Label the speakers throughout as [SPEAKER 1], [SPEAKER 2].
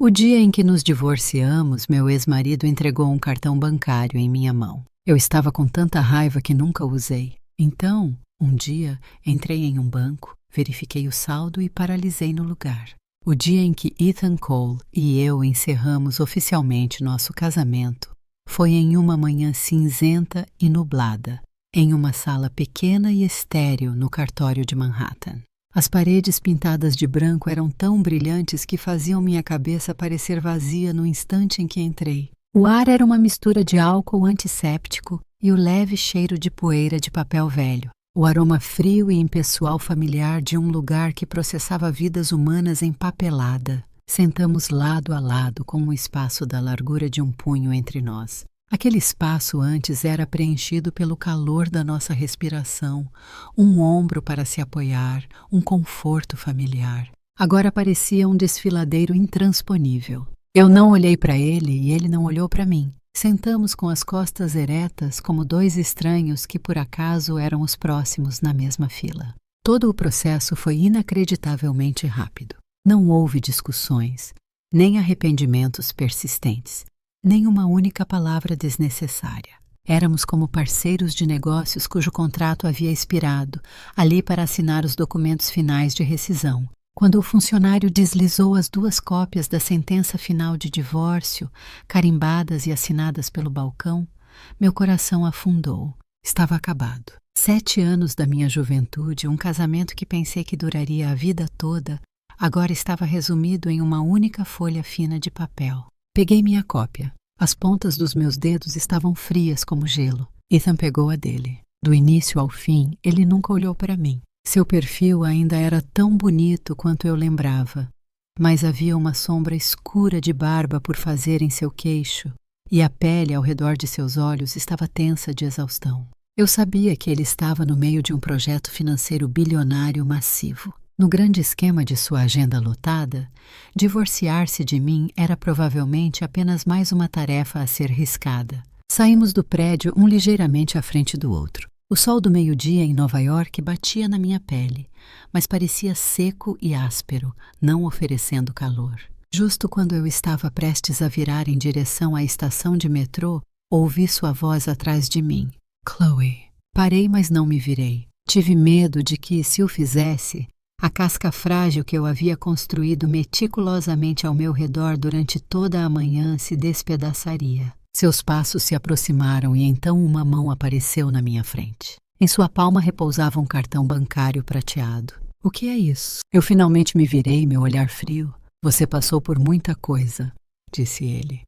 [SPEAKER 1] O dia em que nos divorciamos, meu ex-marido entregou um cartão bancário em minha mão. Eu estava com tanta raiva que nunca o usei. Então, um dia, entrei em um banco, verifiquei o saldo e paralisei no lugar. O dia em que Ethan Cole e eu encerramos oficialmente nosso casamento foi em uma manhã cinzenta e nublada, em uma sala pequena e estéril no cartório de Manhattan. As paredes pintadas de branco eram tão brilhantes que faziam minha cabeça parecer vazia no instante em que entrei. O ar era uma mistura de álcool antisséptico e o leve cheiro de poeira de papel velho. O aroma frio e impessoal familiar de um lugar que processava vidas humanas empapelada. Sentamos lado a lado com um espaço da largura de um punho entre nós. Aquele espaço antes era preenchido pelo calor da nossa respiração, um ombro para se apoiar, um conforto familiar. Agora parecia um desfiladeiro intransponível. Eu não olhei para ele e ele não olhou para mim. Sentamos com as costas eretas como dois estranhos que por acaso eram os próximos na mesma fila. Todo o processo foi inacreditavelmente rápido. Não houve discussões, nem arrependimentos persistentes, nem uma única palavra desnecessária. Éramos como parceiros de negócios cujo contrato havia expirado, ali para assinar os documentos finais de rescisão. Quando o funcionário deslizou as 2 cópias da sentença final de divórcio, carimbadas e assinadas pelo balcão, meu coração afundou. Estava acabado. 7 anos da minha juventude, um casamento que pensei que duraria a vida toda, agora estava resumido em uma única folha fina de papel. Peguei minha cópia. As pontas dos meus dedos estavam frias como gelo. Ethan pegou a dele. Do início ao fim, ele nunca olhou para mim. Seu perfil ainda era tão bonito quanto eu lembrava, mas havia uma sombra escura de barba por fazer em seu queixo, e a pele ao redor de seus olhos estava tensa de exaustão. Eu sabia que ele estava no meio de um projeto financeiro bilionário massivo. No grande esquema de sua agenda lotada, divorciar-se de mim era provavelmente apenas mais uma tarefa a ser riscada. Saímos do prédio um ligeiramente à frente do outro. O sol do meio-dia em Nova York batia na minha pele, mas parecia seco e áspero, não oferecendo calor. Justo quando eu estava prestes a virar em direção à estação de metrô, ouvi sua voz atrás de mim. Chloe. Parei, mas não me virei. Tive medo de que, se o fizesse, a casca frágil que eu havia construído meticulosamente ao meu redor durante toda a manhã se despedaçaria. Seus passos se aproximaram e então uma mão apareceu na minha frente. Em sua palma repousava um cartão bancário prateado. O que é isso? Eu finalmente me virei, meu olhar frio. Você passou por muita coisa, disse ele.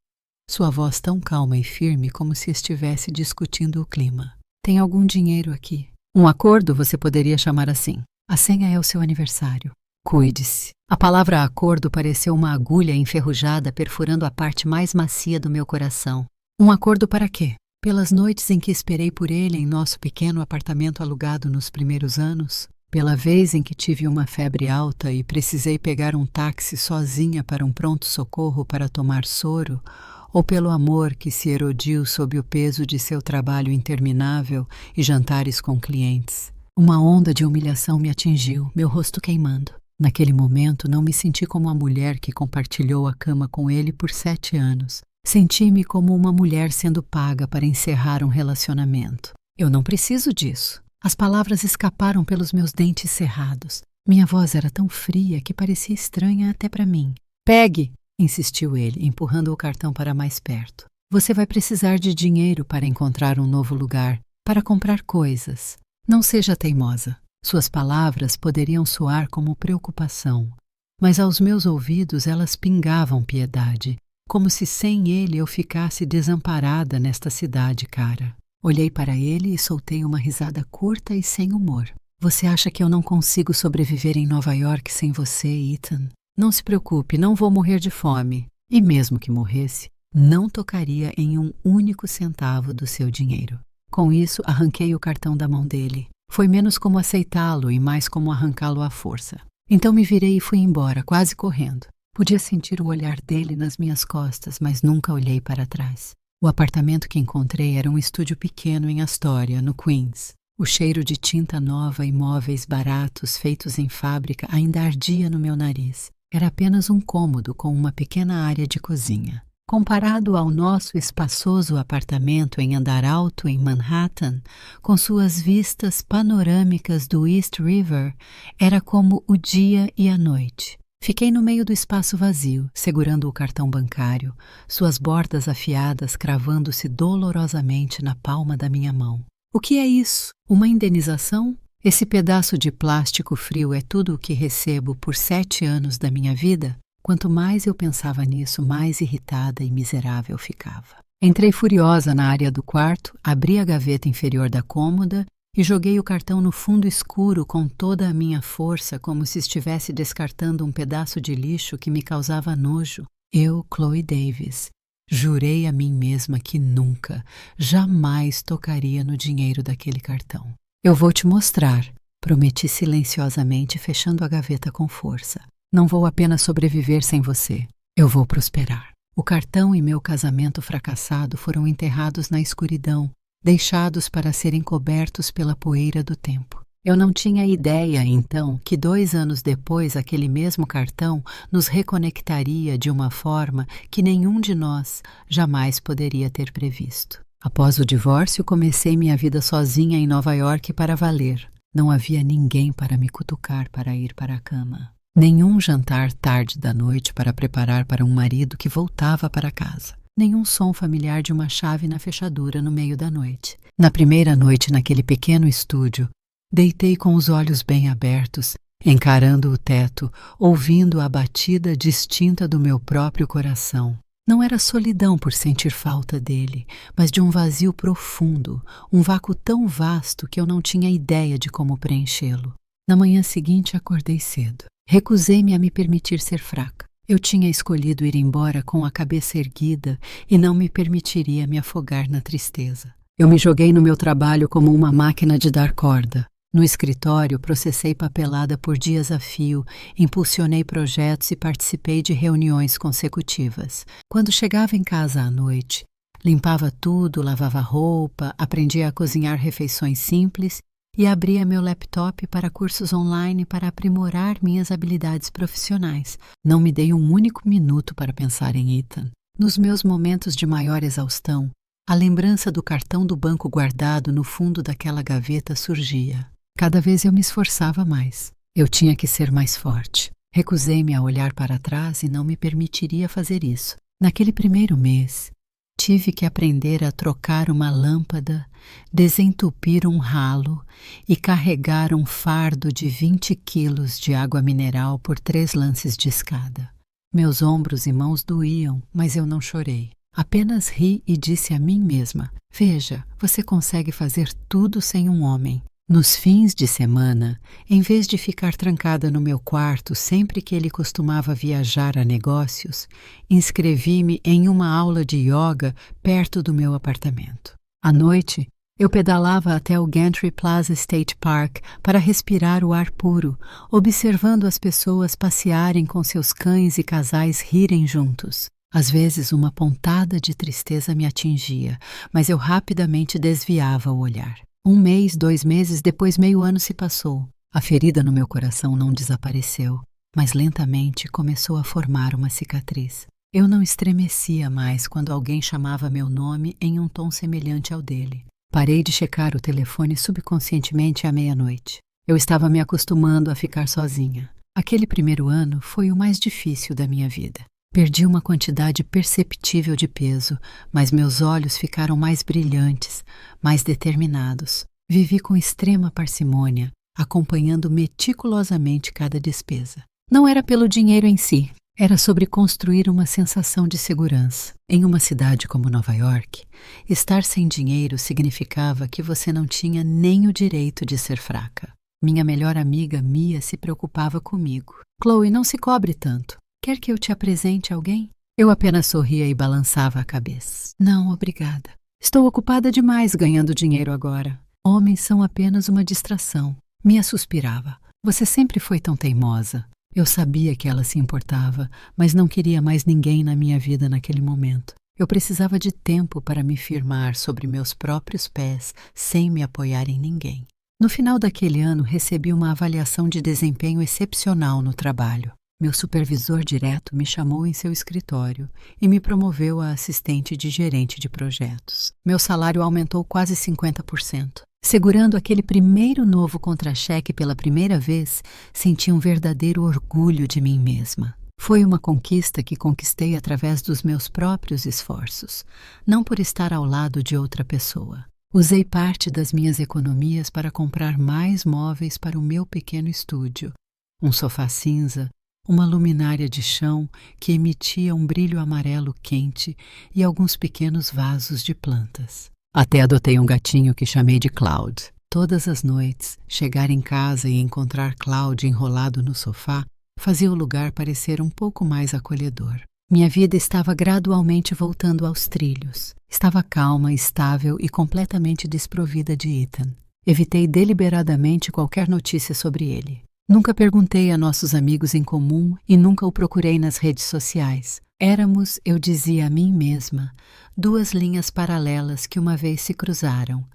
[SPEAKER 1] Sua voz tão calma e firme como se estivesse discutindo o clima. Tem algum dinheiro aqui. Um acordo você poderia chamar assim. A senha é o seu aniversário. Cuide-se. A palavra acordo pareceu uma agulha enferrujada perfurando a parte mais macia do meu coração. Um acordo para quê? Pelas noites em que esperei por ele em nosso pequeno apartamento alugado nos primeiros anos? Pela vez em que tive uma febre alta e precisei pegar um táxi sozinha para um pronto-socorro para tomar soro? Ou pelo amor que se erodiu sob o peso de seu trabalho interminável e jantares com clientes? Uma onda de humilhação me atingiu, meu rosto queimando. Naquele momento, não me senti como a mulher que compartilhou a cama com ele por 7 anos. Senti-me como uma mulher sendo paga para encerrar um relacionamento. Eu não preciso disso. As palavras escaparam pelos meus dentes cerrados. Minha voz era tão fria que parecia estranha até para mim. Pegue, insistiu ele, empurrando o cartão para mais perto. Você vai precisar de dinheiro para encontrar um novo lugar, para comprar coisas. Não seja teimosa. Suas palavras poderiam soar como preocupação, mas aos meus ouvidos elas pingavam piedade, como se sem ele eu ficasse desamparada nesta cidade cara. Olhei para ele e soltei uma risada curta e sem humor. Você acha que eu não consigo sobreviver em Nova York sem você, Ethan? Não se preocupe, não vou morrer de fome. E mesmo que morresse, não tocaria em um único centavo do seu dinheiro. Com isso, arranquei o cartão da mão dele. Foi menos como aceitá-lo e mais como arrancá-lo à força. Então me virei e fui embora, quase correndo. Podia sentir o olhar dele nas minhas costas, mas nunca olhei para trás. O apartamento que encontrei era um estúdio pequeno em Astoria, no Queens. O cheiro de tinta nova e móveis baratos feitos em fábrica ainda ardia no meu nariz. Era apenas um cômodo com uma pequena área de cozinha. Comparado ao nosso espaçoso apartamento em andar alto em Manhattan, com suas vistas panorâmicas do East River, era como o dia e a noite. Fiquei no meio do espaço vazio, segurando o cartão bancário, suas bordas afiadas cravando-se dolorosamente na palma da minha mão. O que é isso? Uma indenização? Esse pedaço de plástico frio é tudo o que recebo por 7 anos da minha vida? Quanto mais eu pensava nisso, mais irritada e miserável ficava. Entrei furiosa na área do quarto, abri a gaveta inferior da cômoda e joguei o cartão no fundo escuro com toda a minha força, como se estivesse descartando um pedaço de lixo que me causava nojo. Eu, Chloe Davis, jurei a mim mesma que nunca, jamais tocaria no dinheiro daquele cartão. Eu vou te mostrar, prometi silenciosamente, fechando a gaveta com força. Não vou apenas sobreviver sem você, eu vou prosperar. O cartão e meu casamento fracassado foram enterrados na escuridão, deixados para serem cobertos pela poeira do tempo. Eu não tinha ideia, então, que 2 anos depois aquele mesmo cartão nos reconectaria de uma forma que nenhum de nós jamais poderia ter previsto. Após o divórcio, comecei minha vida sozinha em Nova York para valer. Não havia ninguém para me cutucar para ir para a cama. Nenhum jantar tarde da noite para preparar para um marido que voltava para casa. Nenhum som familiar de uma chave na fechadura no meio da noite. Na primeira noite naquele pequeno estúdio, deitei com os olhos bem abertos, encarando o teto, ouvindo a batida distinta do meu próprio coração. Não era solidão por sentir falta dele, mas de um vazio profundo, um vácuo tão vasto que eu não tinha ideia de como preenchê-lo. Na manhã seguinte acordei cedo. Recusei-me a me permitir ser fraca. Eu tinha escolhido ir embora com a cabeça erguida e não me permitiria me afogar na tristeza. Eu me joguei no meu trabalho como uma máquina de dar corda. No escritório, processei papelada por dias a fio, impulsionei projetos e participei de reuniões consecutivas. Quando chegava em casa à noite, limpava tudo, lavava roupa, aprendia a cozinhar refeições simples e abria meu laptop para cursos online para aprimorar minhas habilidades profissionais. Não me dei um único minuto para pensar em Ethan. Nos meus momentos de maior exaustão, a lembrança do cartão do banco guardado no fundo daquela gaveta surgia. Cada vez eu me esforçava mais. Eu tinha que ser mais forte. Recusei-me a olhar para trás e não me permitiria fazer isso. Naquele primeiro mês, tive que aprender a trocar uma lâmpada, desentupir um ralo e carregar um fardo de 20 quilos de água mineral por 3 lances de escada. Meus ombros e mãos doíam, mas eu não chorei. Apenas ri e disse a mim mesma: veja, você consegue fazer tudo sem um homem. Nos fins de semana, em vez de ficar trancada no meu quarto sempre que ele costumava viajar a negócios, inscrevi-me em uma aula de yoga perto do meu apartamento. À noite, eu pedalava até o Gantry Plaza State Park para respirar o ar puro, observando as pessoas passearem com seus cães e casais rirem juntos. Às vezes uma pontada de tristeza me atingia, mas eu rapidamente desviava o olhar. 1 mês, 2 meses, depois meio ano se passou. A ferida no meu coração não desapareceu, mas lentamente começou a formar uma cicatriz. Eu não estremecia mais quando alguém chamava meu nome em um tom semelhante ao dele. Parei de checar o telefone subconscientemente à meia-noite. Eu estava me acostumando a ficar sozinha. Aquele primeiro ano foi o mais difícil da minha vida. Perdi uma quantidade perceptível de peso, mas meus olhos ficaram mais brilhantes, mais determinados. Vivi com extrema parcimônia, acompanhando meticulosamente cada despesa. Não era pelo dinheiro em si, era sobre construir uma sensação de segurança. Em uma cidade como Nova York, estar sem dinheiro significava que você não tinha nem o direito de ser fraca. Minha melhor amiga Mia se preocupava comigo. Chloe, não se cobre tanto. Quer que eu te apresente alguém? Eu apenas sorria e balançava a cabeça. Não, obrigada. Estou ocupada demais ganhando dinheiro agora. Homens são apenas uma distração. Mia suspirava. Você sempre foi tão teimosa. Eu sabia que ela se importava, mas não queria mais ninguém na minha vida naquele momento. Eu precisava de tempo para me firmar sobre meus próprios pés, sem me apoiar em ninguém. No final daquele ano, recebi uma avaliação de desempenho excepcional no trabalho. Meu supervisor direto me chamou em seu escritório e me promoveu a assistente de gerente de projetos. Meu salário aumentou quase 50%. Segurando aquele primeiro novo contra-cheque pela primeira vez, senti um verdadeiro orgulho de mim mesma. Foi uma conquista que conquistei através dos meus próprios esforços, não por estar ao lado de outra pessoa. Usei parte das minhas economias para comprar mais móveis para o meu pequeno estúdio. Um sofá cinza, uma luminária de chão que emitia um brilho amarelo quente e alguns pequenos vasos de plantas. Até adotei um gatinho que chamei de Cloud. Todas as noites, chegar em casa e encontrar Cloud enrolado no sofá fazia o lugar parecer um pouco mais acolhedor. Minha vida estava gradualmente voltando aos trilhos. Estava calma, estável e completamente desprovida de Ethan. Evitei deliberadamente qualquer notícia sobre ele. Nunca perguntei a nossos amigos em comum e nunca o procurei nas redes sociais. Éramos, eu dizia a mim mesma, duas linhas paralelas que uma vez se cruzaram,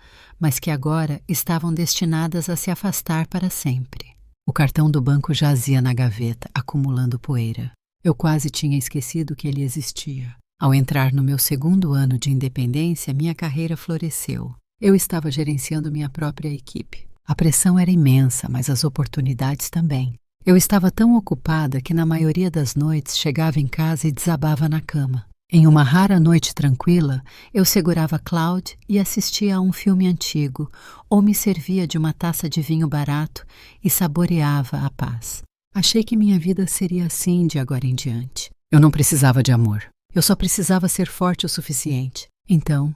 [SPEAKER 1] mas que agora estavam destinadas a se afastar para sempre. O cartão do banco jazia na gaveta, acumulando poeira. Eu quase tinha esquecido que ele existia. Ao entrar no meu segundo ano de independência, minha carreira floresceu. Eu estava gerenciando minha própria equipe. A pressão era imensa, mas as oportunidades também. Eu estava tão ocupada que na maioria das noites chegava em casa e desabava na cama. Em uma rara noite tranquila, eu segurava Cloud e assistia a um filme antigo, ou me servia de uma taça de vinho barato e saboreava a paz. Achei que minha vida seria assim de agora em diante. Eu não precisava de amor. Eu só precisava ser forte o suficiente. Então,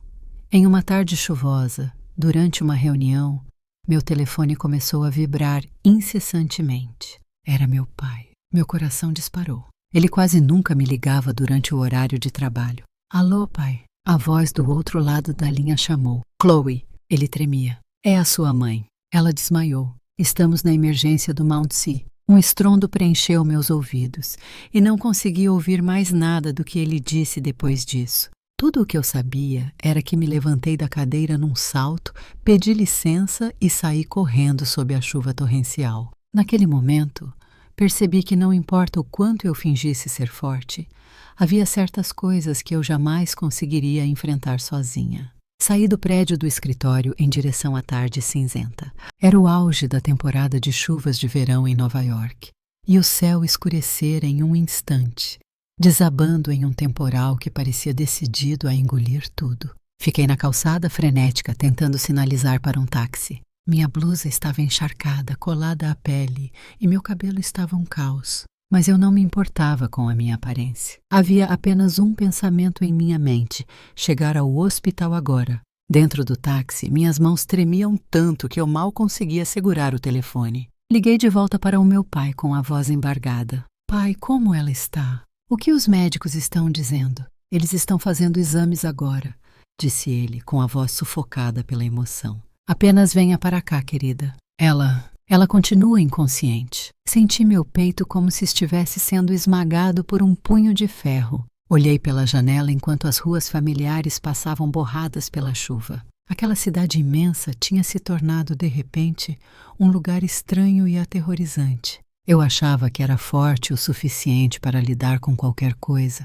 [SPEAKER 1] em uma tarde chuvosa, durante uma reunião, meu telefone começou a vibrar incessantemente. Era meu pai. Meu coração disparou. Ele quase nunca me ligava durante o horário de trabalho. Alô, pai? A voz do outro lado da linha chamou. Chloe. Ele tremia. É a sua mãe. Ela desmaiou. Estamos na emergência do Mount Si. Um estrondo preencheu meus ouvidos e não consegui ouvir mais nada do que ele disse depois disso. Tudo o que eu sabia era que me levantei da cadeira num salto, pedi licença e saí correndo sob a chuva torrencial. Naquele momento, percebi que não importa o quanto eu fingisse ser forte, havia certas coisas que eu jamais conseguiria enfrentar sozinha. Saí do prédio do escritório em direção à tarde cinzenta. Era o auge da temporada de chuvas de verão em Nova York, e o céu escurecera em um instante, desabando em um temporal que parecia decidido a engolir tudo. Fiquei na calçada frenética, tentando sinalizar para um táxi. Minha blusa estava encharcada, colada à pele, e meu cabelo estava um caos. Mas eu não me importava com a minha aparência. Havia apenas um pensamento em minha mente: chegar ao hospital agora. Dentro do táxi, minhas mãos tremiam tanto que eu mal conseguia segurar o telefone. Liguei de volta para o meu pai com a voz embargada. Pai, como ela está? O que os médicos estão dizendo? Eles estão fazendo exames agora, disse ele, com a voz sufocada pela emoção. Apenas venha para cá, querida. Ela continua inconsciente. Senti meu peito como se estivesse sendo esmagado por um punho de ferro. Olhei pela janela enquanto as ruas familiares passavam borradas pela chuva. Aquela cidade imensa tinha se tornado, de repente, um lugar estranho e aterrorizante. Eu achava que era forte o suficiente para lidar com qualquer coisa,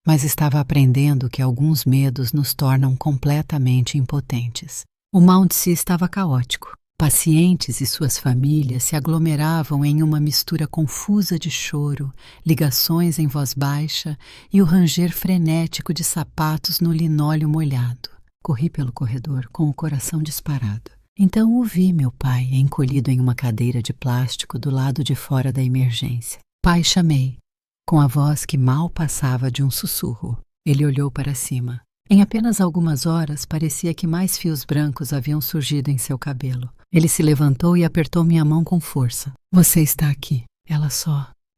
[SPEAKER 1] mas estava aprendendo que alguns medos nos tornam completamente impotentes. O Mount Si estava caótico. Pacientes e suas famílias se aglomeravam em uma mistura confusa de choro, ligações em voz baixa e o ranger frenético de sapatos no linóleo molhado. Corri pelo corredor com o coração disparado. Então ouvi meu pai encolhido em uma cadeira de plástico do lado de fora da emergência. Pai, chamei, com a voz que mal passava de um sussurro. Ele olhou para cima. Em apenas algumas horas, parecia que mais fios brancos haviam surgido em seu cabelo. Ele se levantou e apertou minha mão com força. Você está aqui.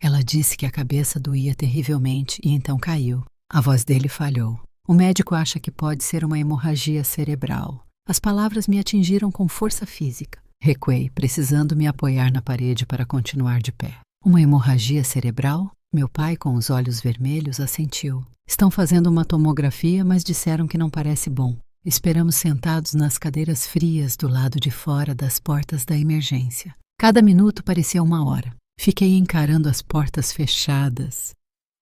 [SPEAKER 1] Ela disse que a cabeça doía terrivelmente e então caiu. A voz dele falhou. O médico acha que pode ser uma hemorragia cerebral. As palavras me atingiram com força física. Recuei, precisando me apoiar na parede para continuar de pé. Uma hemorragia cerebral? Meu pai, com os olhos vermelhos, assentiu. Estão fazendo uma tomografia, mas disseram que não parece bom. Esperamos sentados nas cadeiras frias do lado de fora das portas da emergência. Cada minuto parecia uma hora. Fiquei encarando as portas fechadas,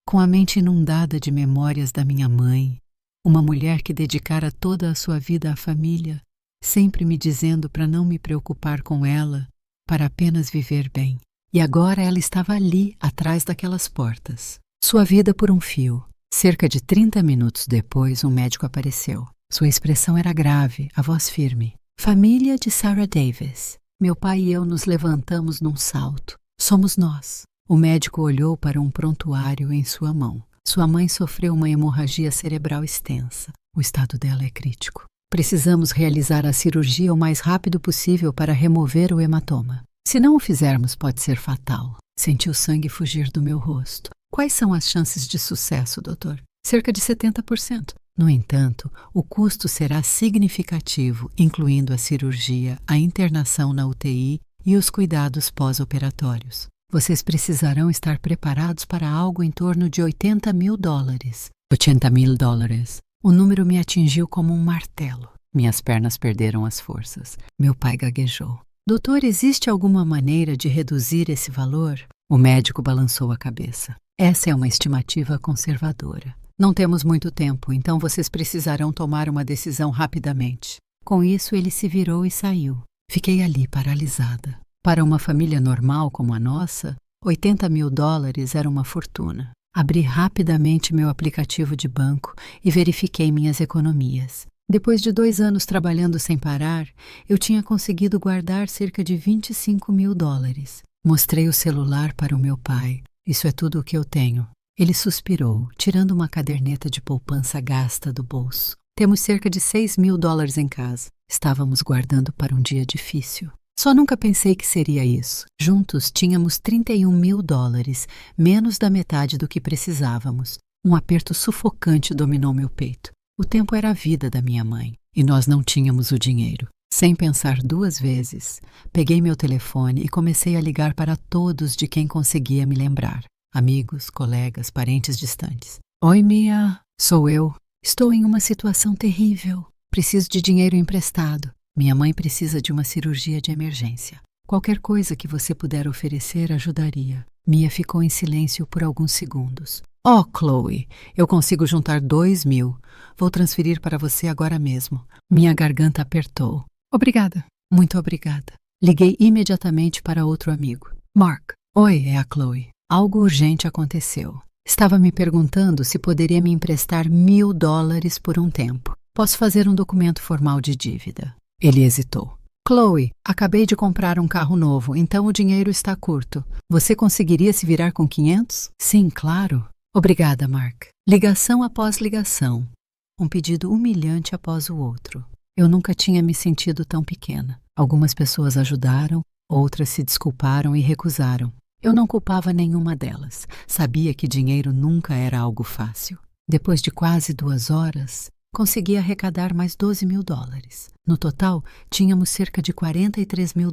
[SPEAKER 1] com a mente inundada de memórias da minha mãe, uma mulher que dedicara toda a sua vida à família, sempre me dizendo para não me preocupar com ela, para apenas viver bem. E agora ela estava ali, atrás daquelas portas. Sua vida por um fio. Cerca de 30 minutos depois, um médico apareceu. Sua expressão era grave, a voz firme. Família de Sarah Davis. Meu pai e eu nos levantamos num salto. Somos nós. O médico olhou para um prontuário em sua mão. Sua mãe sofreu uma hemorragia cerebral extensa. O estado dela é crítico. Precisamos realizar a cirurgia o mais rápido possível para remover o hematoma. Se não o fizermos, pode ser fatal. Senti o sangue fugir do meu rosto. Quais são as chances de sucesso, doutor? Cerca de 70%. No entanto, o custo será significativo, incluindo a cirurgia, a internação na UTI e os cuidados pós-operatórios. Vocês precisarão estar preparados para algo em torno de $80 mil. $80 mil. O número me atingiu como um martelo. Minhas pernas perderam as forças. Meu pai gaguejou. Doutor, existe alguma maneira de reduzir esse valor? O médico balançou a cabeça. Essa é uma estimativa conservadora. Não temos muito tempo, então vocês precisarão tomar uma decisão rapidamente. Com isso, ele se virou e saiu. Fiquei ali, paralisada. Para uma família normal como a nossa, $80 mil era uma fortuna. Abri rapidamente meu aplicativo de banco e verifiquei minhas economias. Depois de 2 anos trabalhando sem parar, eu tinha conseguido guardar cerca de $25 mil. Mostrei o celular para o meu pai. Isso é tudo o que eu tenho. Ele suspirou, tirando uma caderneta de poupança gasta do bolso. Temos cerca de $6 mil em casa. Estávamos guardando para um dia difícil. Só nunca pensei que seria isso. Juntos tínhamos $31 mil, menos da metade do que precisávamos. Um aperto sufocante dominou meu peito. O tempo era a vida da minha mãe, e nós não tínhamos o dinheiro. Sem pensar 2 vezes, peguei meu telefone e comecei a ligar para todos de quem conseguia me lembrar. Amigos, colegas, parentes distantes. Oi, Mia. Sou eu. Estou em uma situação terrível. Preciso de dinheiro emprestado. Minha mãe precisa de uma cirurgia de emergência. Qualquer coisa que você puder oferecer ajudaria. Mia ficou em silêncio por alguns segundos. Oh, Chloe, eu consigo juntar $2 mil. Vou transferir para você agora mesmo. Minha garganta apertou. Obrigada. Muito obrigada. Liguei imediatamente para outro amigo. Mark. Oi, é a Chloe. Algo urgente aconteceu. Estava me perguntando se poderia me emprestar $1.000 por um tempo. Posso fazer um documento formal de dívida. Ele hesitou. Chloe, acabei de comprar um carro novo, então o dinheiro está curto. Você conseguiria se virar com 500? Sim, claro. Obrigada, Mark. Ligação após ligação. Um pedido humilhante após o outro. Eu nunca tinha me sentido tão pequena. Algumas pessoas ajudaram, outras se desculparam e recusaram. Eu não culpava nenhuma delas. Sabia que dinheiro nunca era algo fácil. Depois de quase 2 horas, consegui arrecadar mais $12 mil. No total, tínhamos cerca de $43 mil,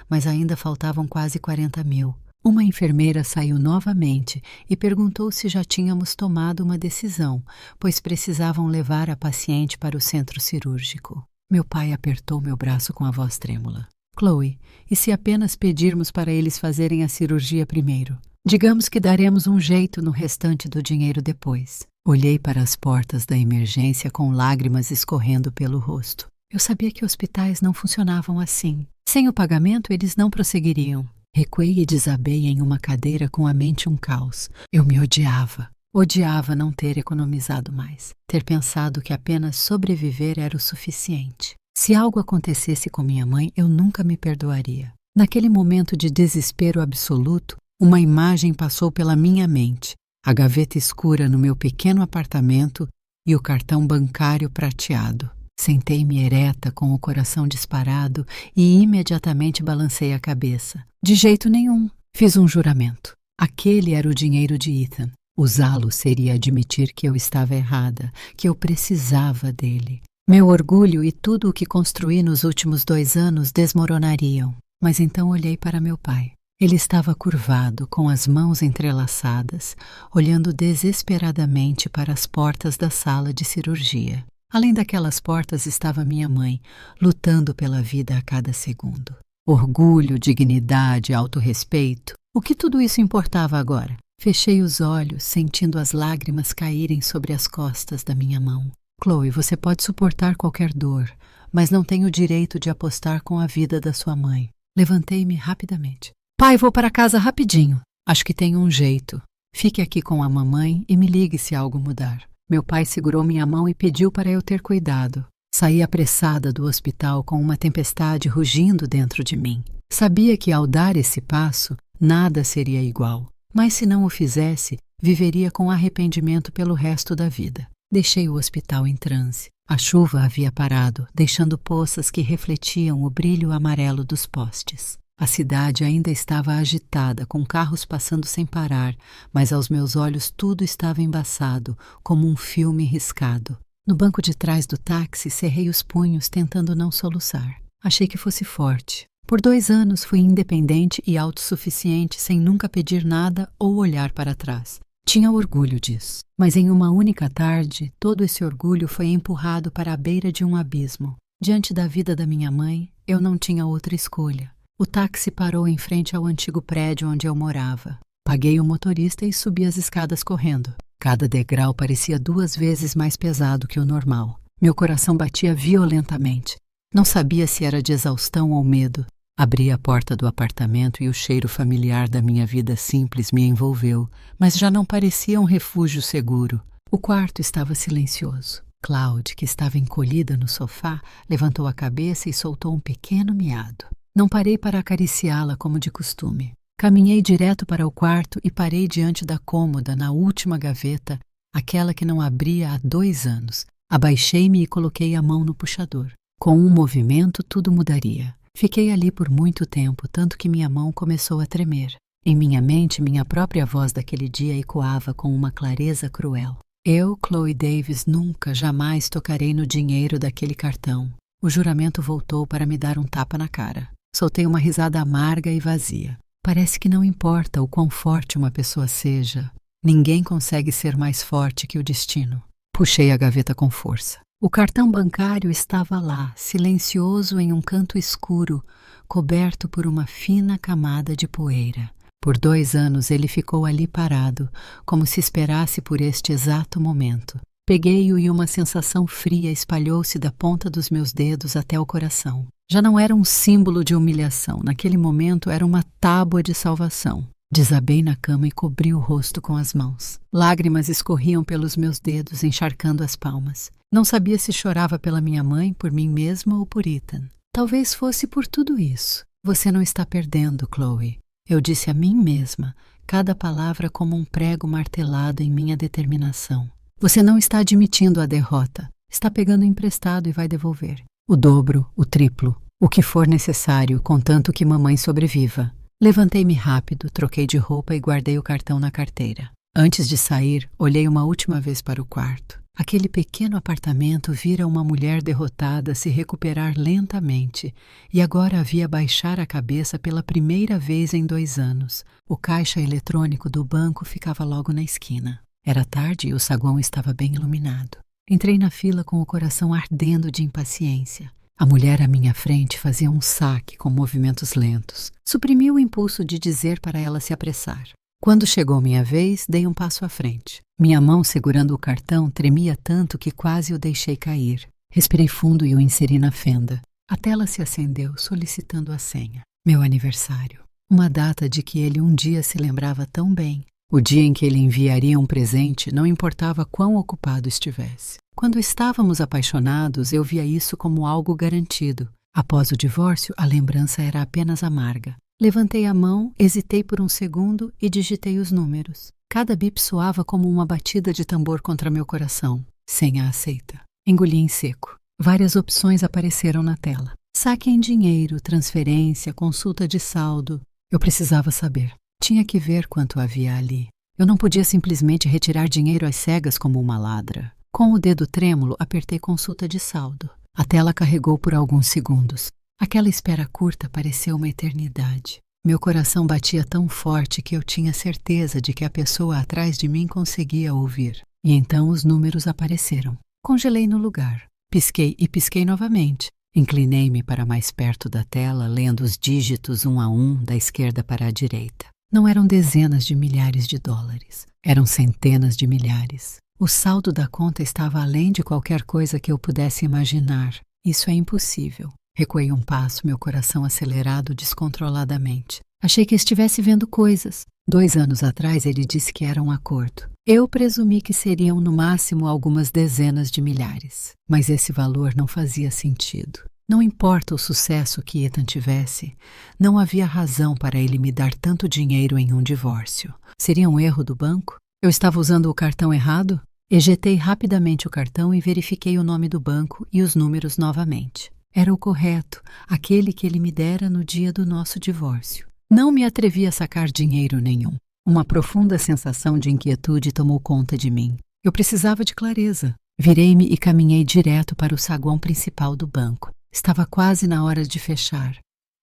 [SPEAKER 1] mas ainda faltavam quase 40 mil. Uma enfermeira saiu novamente e perguntou se já tínhamos tomado uma decisão, pois precisavam levar a paciente para o centro cirúrgico. Meu pai apertou meu braço com a voz trêmula. Chloe, e se apenas pedirmos para eles fazerem a cirurgia primeiro? Digamos que daremos um jeito no restante do dinheiro depois. Olhei para as portas da emergência com lágrimas escorrendo pelo rosto. Eu sabia que hospitais não funcionavam assim. Sem o pagamento, eles não prosseguiriam. Recuei e desabei em uma cadeira com a mente um caos. Eu me odiava. Odiava não ter economizado mais. Ter pensado que apenas sobreviver era o suficiente. Se algo acontecesse com minha mãe, eu nunca me perdoaria. Naquele momento de desespero absoluto, uma imagem passou pela minha mente. A gaveta escura no meu pequeno apartamento e o cartão bancário prateado. Sentei-me ereta com o coração disparado e imediatamente balancei a cabeça. De jeito nenhum. Fiz um juramento. Aquele era o dinheiro de Ethan. Usá-lo seria admitir que eu estava errada, que eu precisava dele. Meu orgulho e tudo o que construí nos últimos 2 anos desmoronariam. Mas então olhei para meu pai. Ele estava curvado, com as mãos entrelaçadas, olhando desesperadamente para as portas da sala de cirurgia. Além daquelas portas estava minha mãe, lutando pela vida a cada segundo. Orgulho, dignidade, autorrespeito, O que tudo isso importava agora? Fechei os olhos, sentindo as lágrimas caírem sobre as costas da minha mão. Chloe, você pode suportar qualquer dor, mas não tem o direito de apostar com a vida da sua mãe. Levantei-me rapidamente. Pai, vou para casa rapidinho. Acho que tenho um jeito. Fique aqui com a mamãe e me ligue se algo mudar. Meu pai segurou minha mão e pediu para eu ter cuidado. Saí apressada do hospital com uma tempestade rugindo dentro de mim. Sabia que ao dar esse passo, nada seria igual. Mas se não o fizesse, viveria com arrependimento pelo resto da vida. Deixei o hospital em transe. A chuva havia parado, deixando poças que refletiam o brilho amarelo dos postes. A cidade ainda estava agitada, com carros passando sem parar, mas aos meus olhos tudo estava embaçado, como um filme riscado. No banco de trás do táxi, cerrei os punhos, tentando não soluçar. Achei que fosse forte. Por 2 anos fui independente e autossuficiente, sem nunca pedir nada ou olhar para trás. Tinha orgulho disso. Mas em uma única tarde, todo esse orgulho foi empurrado para a beira de um abismo. Diante da vida da minha mãe, eu não tinha outra escolha. O táxi parou em frente ao antigo prédio onde eu morava. Paguei o motorista e subi as escadas correndo. Cada degrau parecia 2 vezes mais pesado que o normal. Meu coração batia violentamente. Não sabia se era de exaustão ou medo. Abri a porta do apartamento e o cheiro familiar da minha vida simples me envolveu, mas já não parecia um refúgio seguro. O quarto estava silencioso. Claude, que estava encolhida no sofá, levantou a cabeça e soltou um pequeno miado. Não parei para acariciá-la como de costume. Caminhei direto para o quarto e parei diante da cômoda, na última gaveta, aquela que não abria há 2 anos. Abaixei-me e coloquei a mão no puxador. Com um movimento, tudo mudaria. Fiquei ali por muito tempo, tanto que minha mão começou a tremer. Em minha mente, minha própria voz daquele dia ecoava com uma clareza cruel. Eu, Chloe Davis, nunca, jamais tocarei no dinheiro daquele cartão. O juramento voltou para me dar um tapa na cara. Soltei uma risada amarga e vazia. Parece que não importa o quão forte uma pessoa seja, ninguém consegue ser mais forte que o destino. Puxei a gaveta com força. O cartão bancário estava lá, silencioso em um canto escuro, coberto por uma fina camada de poeira. Por 2 anos ele ficou ali parado, como se esperasse por este exato momento. Peguei-o e uma sensação fria espalhou-se da ponta dos meus dedos até o coração. Já não era um símbolo de humilhação, naquele momento era uma tábua de salvação. Desabei na cama e cobri o rosto com as mãos. Lágrimas escorriam pelos meus dedos, encharcando as palmas. Não sabia se chorava pela minha mãe, por mim mesma ou por Ethan. Talvez fosse por tudo isso. Você não está perdendo, Chloe. Eu disse a mim mesma, cada palavra como um prego martelado em minha determinação. Você não está admitindo a derrota. Está pegando emprestado e vai devolver. O dobro, o triplo, o que for necessário, contanto que mamãe sobreviva. Levantei-me rápido, troquei de roupa e guardei o cartão na carteira. Antes de sair, olhei uma última vez para o quarto. Aquele pequeno apartamento vira uma mulher derrotada se recuperar lentamente, e agora a via baixar a cabeça pela primeira vez em 2 anos. O caixa eletrônico do banco ficava logo na esquina. Era tarde e o saguão estava bem iluminado. Entrei na fila com o coração ardendo de impaciência. A mulher à minha frente fazia um saque com movimentos lentos. Suprimi o impulso de dizer para ela se apressar. Quando chegou minha vez, dei um passo à frente. Minha mão segurando o cartão tremia tanto que quase o deixei cair. Respirei fundo e o inseri na fenda. A tela se acendeu, solicitando a senha. Meu aniversário. Uma data de que ele um dia se lembrava tão bem. O dia em que ele enviaria um presente, não importava quão ocupado estivesse. Quando estávamos apaixonados, eu via isso como algo garantido. Após o divórcio, a lembrança era apenas amarga. Levantei a mão, hesitei por um segundo e digitei os números. Cada bip soava como uma batida de tambor contra meu coração. Senha aceita. Engoli em seco. Várias opções apareceram na tela. Saque em dinheiro, transferência, consulta de saldo. Eu precisava saber. Tinha que ver quanto havia ali. Eu não podia simplesmente retirar dinheiro às cegas como uma ladra. Com o dedo trêmulo, apertei consulta de saldo. A tela carregou por alguns segundos. Aquela espera curta pareceu uma eternidade. Meu coração batia tão forte que eu tinha certeza de que a pessoa atrás de mim conseguia ouvir. E então os números apareceram. Congelei no lugar. Pisquei e pisquei novamente. Inclinei-me para mais perto da tela, lendo os dígitos 1 a 1 da esquerda para a direita. Não eram dezenas de milhares de dólares, eram centenas de milhares. O saldo da conta estava além de qualquer coisa que eu pudesse imaginar. Isso é impossível. Recuei um passo, meu coração acelerado descontroladamente. Achei que estivesse vendo coisas. 2 anos atrás ele disse que era um acordo. Eu presumi que seriam no máximo algumas dezenas de milhares. Mas esse valor não fazia sentido. Não importa o sucesso que Ethan tivesse, não havia razão para ele me dar tanto dinheiro em um divórcio. Seria um erro do banco? Eu estava usando o cartão errado? Ejetei rapidamente o cartão e verifiquei o nome do banco e os números novamente. Era o correto, aquele que ele me dera no dia do nosso divórcio. Não me atrevi a sacar dinheiro nenhum. Uma profunda sensação de inquietude tomou conta de mim. Eu precisava de clareza. Virei-me e caminhei direto para o saguão principal do banco. Estava quase na hora de fechar,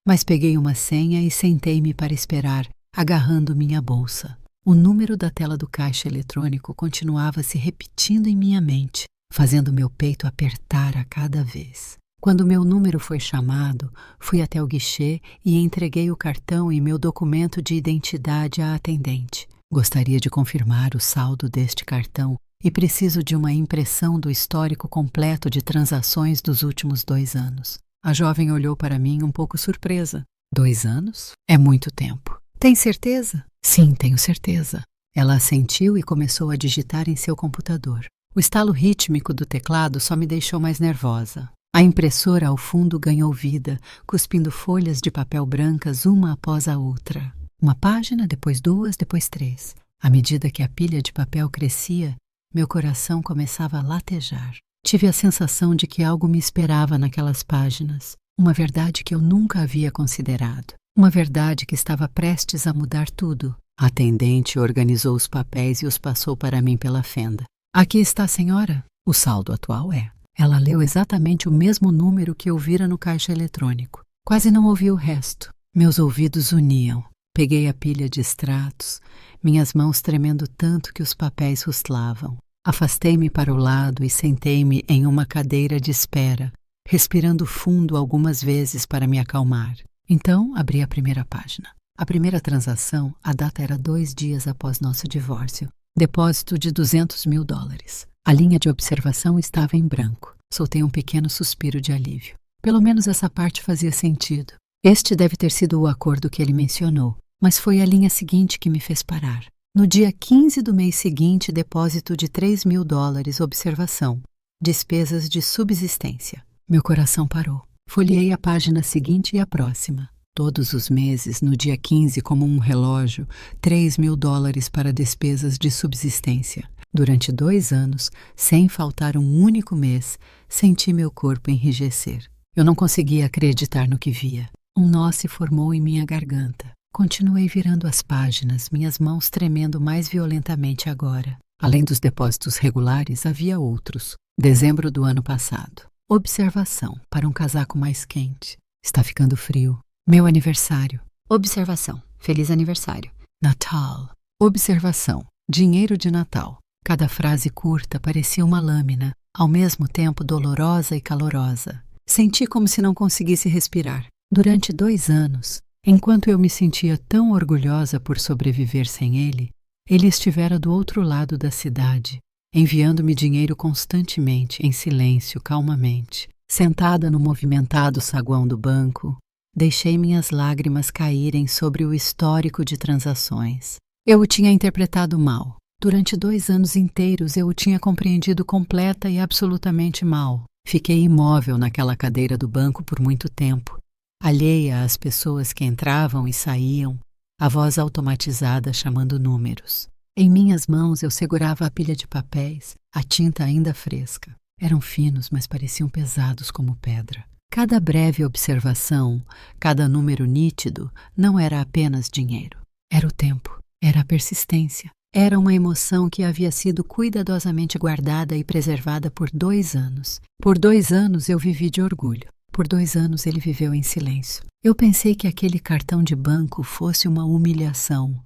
[SPEAKER 1] mas peguei uma senha e sentei-me para esperar, agarrando minha bolsa. O número da tela do caixa eletrônico continuava se repetindo em minha mente, fazendo meu peito apertar a cada vez. Quando meu número foi chamado, fui até o guichê e entreguei o cartão e meu documento de identidade à atendente. Gostaria de confirmar o saldo deste cartão e preciso de uma impressão do histórico completo de transações dos últimos 2 anos. A jovem olhou para mim um pouco surpresa. 2 anos? É muito tempo. Tem certeza? Sim, tenho certeza. Ela assentiu e começou a digitar em seu computador. O estalo rítmico do teclado só me deixou mais nervosa. A impressora ao fundo ganhou vida, cuspindo folhas de papel brancas uma após a outra. Uma página, depois 2, depois 3. À medida que a pilha de papel crescia, meu coração começava a latejar. Tive a sensação de que algo me esperava naquelas páginas. Uma verdade que eu nunca havia considerado. Uma verdade que estava prestes a mudar tudo. A atendente organizou os papéis e os passou para mim pela fenda. Aqui está, senhora. O saldo atual é. Ela leu exatamente o mesmo número que eu vira no caixa eletrônico. Quase não ouvi o resto. Meus ouvidos uniam. Peguei a pilha de extratos, minhas mãos tremendo tanto que os papéis rustlavam. Afastei-me para o lado e sentei-me em uma cadeira de espera, respirando fundo algumas vezes para me acalmar. Então, abri a primeira página. A primeira transação, a data era 2 dias após nosso divórcio. Depósito de $200.000. A linha de observação estava em branco. Soltei um pequeno suspiro de alívio. Pelo menos essa parte fazia sentido. Este deve ter sido o acordo que ele mencionou. Mas foi a linha seguinte que me fez parar. No dia 15 do mês seguinte, depósito de $3.000, observação. Despesas de subsistência. Meu coração parou. Folheei a página seguinte e a próxima. Todos os meses, no dia 15, como um relógio, $3.000 para despesas de subsistência. Durante 2 anos, sem faltar um único mês, senti meu corpo enrijecer. Eu não conseguia acreditar no que via. Um nó se formou em minha garganta. Continuei virando as páginas, minhas mãos tremendo mais violentamente agora. Além dos depósitos regulares, havia outros. Dezembro do ano passado. Observação, para um casaco mais quente. Está ficando frio. Meu aniversário. Observação, feliz aniversário. Natal. Observação, dinheiro de Natal. Cada frase curta parecia uma lâmina, ao mesmo tempo dolorosa e calorosa. Senti como se não conseguisse respirar. Durante 2 anos, enquanto eu me sentia tão orgulhosa por sobreviver sem ele, ele estivera do outro lado da cidade, enviando-me dinheiro constantemente, em silêncio, calmamente. Sentada no movimentado saguão do banco, deixei minhas lágrimas caírem sobre o histórico de transações. Eu o tinha interpretado mal. Durante 2 anos inteiros eu o tinha compreendido completa e absolutamente mal. Fiquei imóvel naquela cadeira do banco por muito tempo, alheia às pessoas que entravam e saíam, a voz automatizada chamando números. Em minhas mãos eu segurava a pilha de papéis, a tinta ainda fresca. Eram finos, mas pareciam pesados como pedra. Cada breve observação, cada número nítido, não era apenas dinheiro. Era o tempo, era a persistência. Era uma emoção que havia sido cuidadosamente guardada e preservada por 2 anos. Por 2 anos eu vivi de orgulho. Por 2 anos ele viveu em silêncio. Eu pensei que aquele cartão de banco fosse uma humilhação,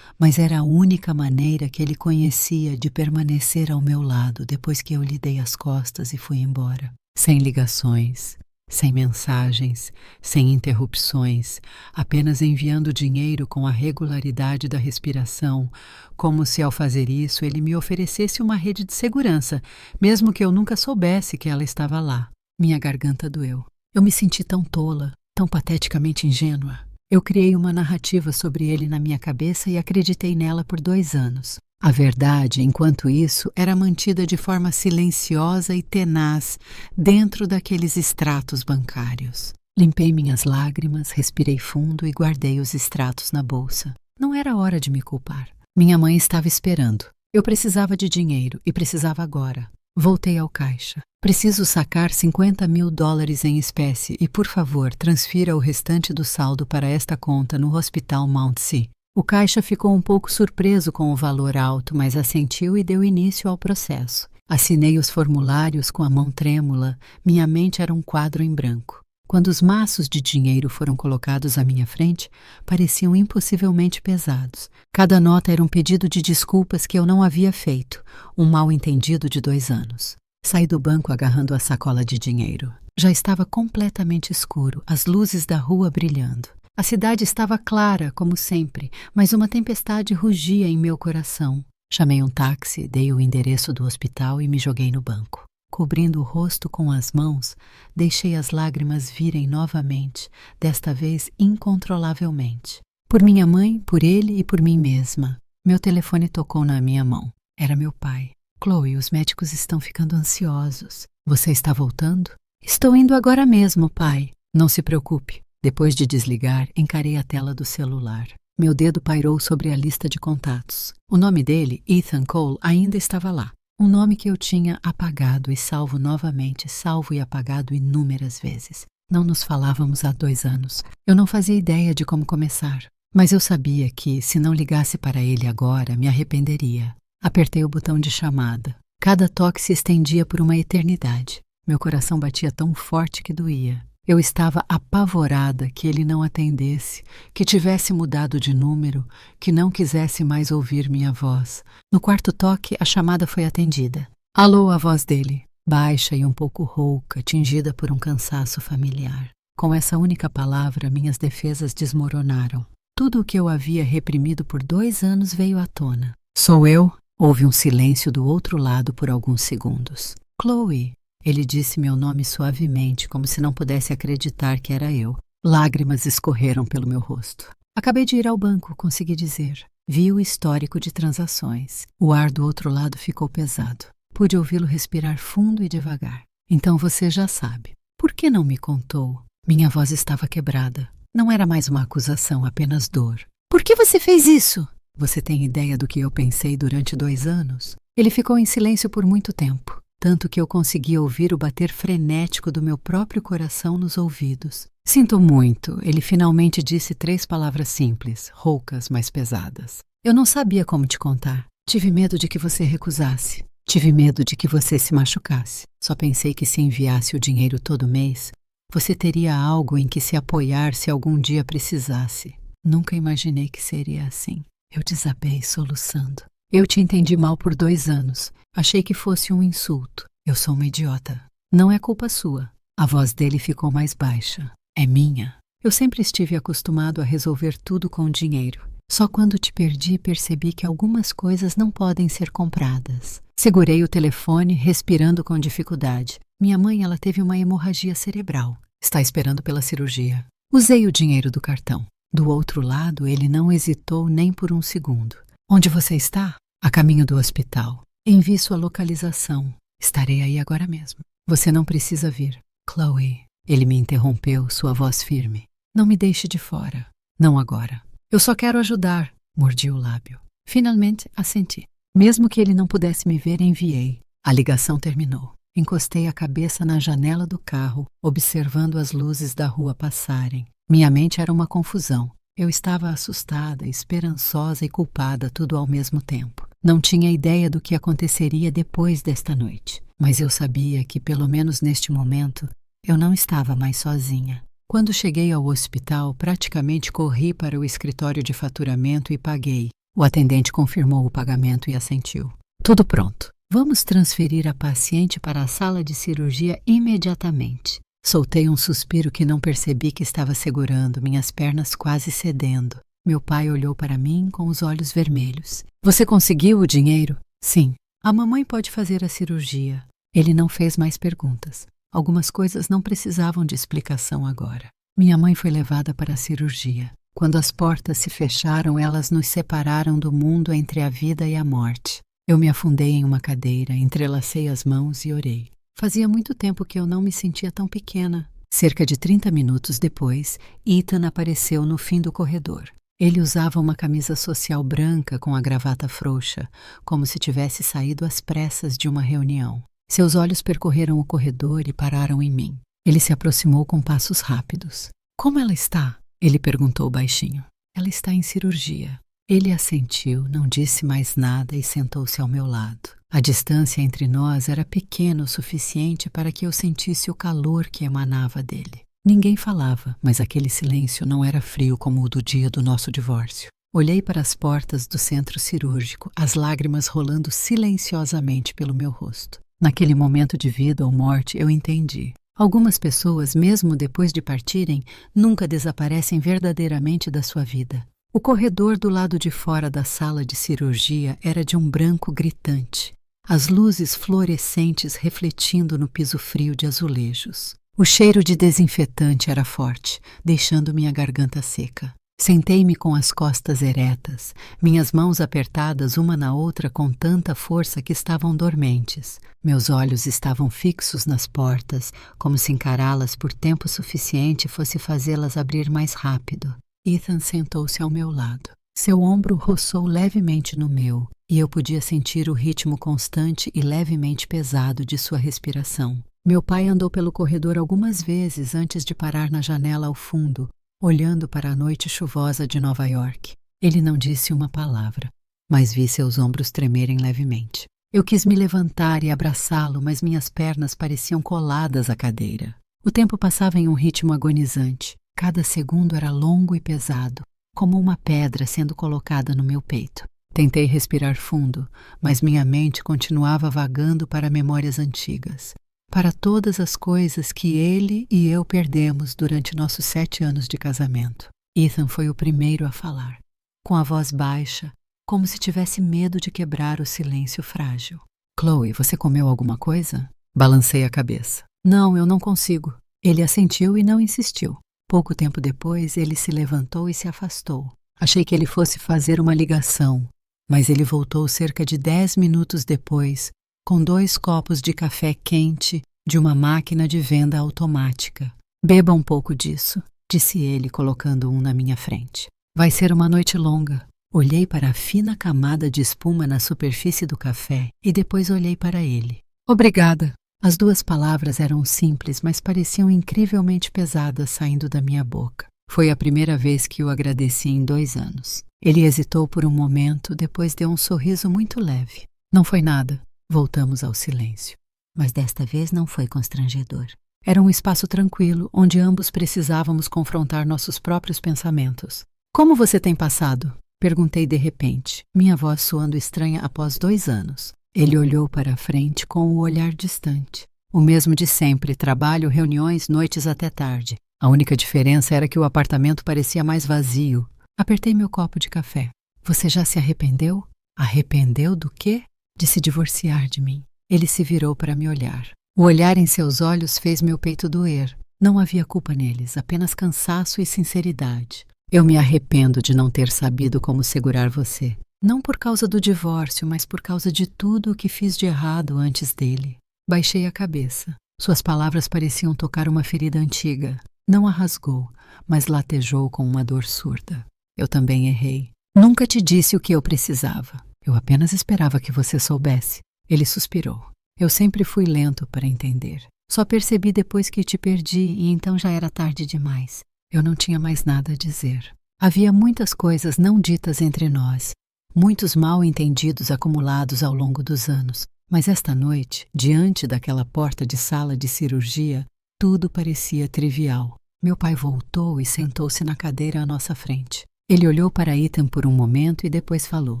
[SPEAKER 1] mas era a única maneira que ele conhecia de permanecer ao meu lado depois que eu lhe dei as costas e fui embora. Sem ligações, sem mensagens, sem interrupções, apenas enviando dinheiro com a regularidade da respiração, como se ao fazer isso ele me oferecesse uma rede de segurança, mesmo que eu nunca soubesse que ela estava lá. Minha garganta doeu. Eu me senti tão tola, tão pateticamente ingênua. Eu criei uma narrativa sobre ele na minha cabeça e acreditei nela por 2 anos. A verdade, enquanto isso, era mantida de forma silenciosa e tenaz dentro daqueles extratos bancários. Limpei minhas lágrimas, respirei fundo e guardei os extratos na bolsa. Não era hora de me culpar. Minha mãe estava esperando. Eu precisava de dinheiro e precisava agora. Voltei ao caixa. Preciso sacar $50.000 em espécie e, por favor, transfira o restante do saldo para esta conta no Hospital Mount Si. O caixa ficou um pouco surpreso com o valor alto, mas assentiu e deu início ao processo. Assinei os formulários com a mão trêmula, minha mente era um quadro em branco. Quando os maços de dinheiro foram colocados à minha frente, pareciam impossivelmente pesados. Cada nota era um pedido de desculpas que eu não havia feito, um mal-entendido de 2 anos. Saí do banco agarrando a sacola de dinheiro. Já estava completamente escuro, as luzes da rua brilhando. A cidade estava clara, como sempre, mas uma tempestade rugia em meu coração. Chamei um táxi, dei o endereço do hospital e me joguei no banco. Cobrindo o rosto com as mãos, deixei as lágrimas virem novamente, desta vez incontrolavelmente. Por minha mãe, por ele e por mim mesma. Meu telefone tocou na minha mão. Era meu pai. Chloe, os médicos estão ficando ansiosos. Você está voltando? Estou indo agora mesmo, pai. Não se preocupe. Depois de desligar, encarei a tela do celular. Meu dedo pairou sobre a lista de contatos. O nome dele, Ethan Cole, ainda estava lá. Um nome que eu tinha apagado e salvo novamente, salvo e apagado inúmeras vezes. Não nos falávamos há 2 anos. Eu não fazia ideia de como começar. Mas eu sabia que, se não ligasse para ele agora, me arrependeria. Apertei o botão de chamada. Cada toque se estendia por uma eternidade. Meu coração batia tão forte que doía. Eu estava apavorada que ele não atendesse, que tivesse mudado de número, que não quisesse mais ouvir minha voz. No 4º toque, a chamada foi atendida. Alô, a voz dele, baixa e um pouco rouca, tingida por um cansaço familiar. Com essa única palavra, minhas defesas desmoronaram. Tudo o que eu havia reprimido por 2 anos veio à tona. Sou eu? Houve um silêncio do outro lado por alguns segundos. Chloe. Ele disse meu nome suavemente, como se não pudesse acreditar que era eu. Lágrimas escorreram pelo meu rosto. Acabei de ir ao banco, consegui dizer. Vi o histórico de transações. O ar do outro lado ficou pesado. Pude ouvi-lo respirar fundo e devagar. Então você já sabe. Por que não me contou? Minha voz estava quebrada. Não era mais uma acusação, apenas dor. Por que você fez isso? Você tem ideia do que eu pensei durante 2 anos? Ele ficou em silêncio por muito tempo. Tanto que eu conseguia ouvir o bater frenético do meu próprio coração nos ouvidos. Sinto muito, ele finalmente disse 3 palavras simples, roucas, mas pesadas. Eu não sabia como te contar. Tive medo de que você recusasse. Tive medo de que você se machucasse. Só pensei que se enviasse o dinheiro todo mês, você teria algo em que se apoiar se algum dia precisasse. Nunca imaginei que seria assim. Eu desabei soluçando. Eu te entendi mal por 2 anos. Achei que fosse um insulto. Eu sou uma idiota. Não é culpa sua. A voz dele ficou mais baixa. É minha. Eu sempre estive acostumado a resolver tudo com dinheiro. Só quando te perdi percebi que algumas coisas não podem ser compradas. Segurei o telefone, respirando com dificuldade. Minha mãe, ela teve uma hemorragia cerebral. Está esperando pela cirurgia. Usei o dinheiro do cartão. Do outro lado, ele não hesitou nem por um segundo. Onde você está? A caminho do hospital. Envie sua localização. Estarei aí agora mesmo. Você não precisa vir. Chloe. Ele me interrompeu, sua voz firme. Não me deixe de fora. Não agora. Eu só quero ajudar. Mordi o lábio. Finalmente, assenti. Mesmo que ele não pudesse me ver, enviei. A ligação terminou. Encostei a cabeça na janela do carro, observando as luzes da rua passarem. Minha mente era uma confusão. Eu estava assustada, esperançosa e culpada, tudo ao mesmo tempo. Não tinha ideia do que aconteceria depois desta noite. Mas eu sabia que, pelo menos neste momento, eu não estava mais sozinha. Quando cheguei ao hospital, praticamente corri para o escritório de faturamento e paguei. O atendente confirmou o pagamento e assentiu. Tudo pronto. Vamos transferir a paciente para a sala de cirurgia imediatamente. Soltei um suspiro que não percebi que estava segurando, minhas pernas quase cedendo. Meu pai olhou para mim com os olhos vermelhos. Você conseguiu o dinheiro? Sim. A mamãe pode fazer a cirurgia. Ele não fez mais perguntas. Algumas coisas não precisavam de explicação agora. Minha mãe foi levada para a cirurgia. Quando as portas se fecharam, elas nos separaram do mundo entre a vida e a morte. Eu me afundei em uma cadeira, entrelacei as mãos e orei. Fazia muito tempo que eu não me sentia tão pequena. Cerca de 30 minutos depois, Ethan apareceu no fim do corredor. Ele usava uma camisa social branca com a gravata frouxa, como se tivesse saído às pressas de uma reunião. Seus olhos percorreram o corredor e pararam em mim. Ele se aproximou com passos rápidos. Como ela está? Ele perguntou baixinho. Ela está em cirurgia. Ele assentiu, não disse mais nada e sentou-se ao meu lado. A distância entre nós era pequena o suficiente para que eu sentisse o calor que emanava dele. Ninguém falava, mas aquele silêncio não era frio como o do dia do nosso divórcio. Olhei para as portas do centro cirúrgico, as lágrimas rolando silenciosamente pelo meu rosto. Naquele momento de vida ou morte, eu entendi. Algumas pessoas, mesmo depois de partirem, nunca desaparecem verdadeiramente da sua vida. O corredor do lado de fora da sala de cirurgia era de um branco gritante, as luzes fluorescentes refletindo no piso frio de azulejos. O cheiro de desinfetante era forte, deixando minha garganta seca. Sentei-me com as costas eretas, minhas mãos apertadas uma na outra com tanta força que estavam dormentes. Meus olhos estavam fixos nas portas, como se encará-las por tempo suficiente fosse fazê-las abrir mais rápido. Ethan sentou-se ao meu lado. Seu ombro roçou levemente no meu, e eu podia sentir o ritmo constante e levemente pesado de sua respiração. Meu pai andou pelo corredor algumas vezes antes de parar na janela ao fundo, olhando para a noite chuvosa de Nova York. Ele não disse uma palavra, mas vi seus ombros tremerem levemente. Eu quis me levantar e abraçá-lo, mas minhas pernas pareciam coladas à cadeira. O tempo passava em um ritmo agonizante. Cada segundo era longo e pesado, como uma pedra sendo colocada no meu peito. Tentei respirar fundo, mas minha mente continuava vagando para memórias antigas, para todas as coisas que ele e eu perdemos durante nossos 7 anos de casamento. Ethan foi o primeiro a falar, com a voz baixa, como se tivesse medo de quebrar o silêncio frágil. Chloe, você comeu alguma coisa? Balancei a cabeça. Não, eu não consigo. Ele assentiu e não insistiu. Pouco tempo depois, ele se levantou e se afastou. Achei que ele fosse fazer uma ligação, mas ele voltou cerca de 10 minutos depois, com 2 copos de café quente de uma máquina de venda automática. Beba um pouco disso, disse ele, colocando um na minha frente. Vai ser uma noite longa. Olhei para a fina camada de espuma na superfície do café e depois olhei para ele. Obrigada. As 2 palavras eram simples, mas pareciam incrivelmente pesadas saindo da minha boca. Foi a primeira vez que o agradeci em 2 anos. Ele hesitou por um momento, depois deu um sorriso muito leve. Não foi nada. Voltamos ao silêncio. Mas desta vez não foi constrangedor. Era um espaço tranquilo, onde ambos precisávamos confrontar nossos próprios pensamentos. Como você tem passado? Perguntei de repente, minha voz soando estranha após 2 anos. Ele olhou para a frente com o olhar distante. O mesmo de sempre, trabalho, reuniões, noites até tarde. A única diferença era que o apartamento parecia mais vazio. Apertei meu copo de café. Você já se arrependeu? Arrependeu do quê? De se divorciar de mim. Ele se virou para me olhar. O olhar em seus olhos fez meu peito doer. Não havia culpa neles, apenas cansaço e sinceridade. Eu me arrependo de não ter sabido como segurar você. Não por causa do divórcio, mas por causa de tudo o que fiz de errado antes dele. Baixei a cabeça. Suas palavras pareciam tocar uma ferida antiga. Não a rasgou, mas latejou com uma dor surda. Eu também errei. Nunca te disse o que eu precisava. Eu apenas esperava que você soubesse. Ele suspirou. Eu sempre fui lento para entender. Só percebi depois que te perdi e então já era tarde demais. Eu não tinha mais nada a dizer. Havia muitas coisas não ditas entre nós. Muitos mal-entendidos acumulados ao longo dos anos. Mas esta noite, diante daquela porta de sala de cirurgia, tudo parecia trivial. Meu pai voltou e sentou-se na cadeira à nossa frente. Ele olhou para Ethan por um momento e depois falou.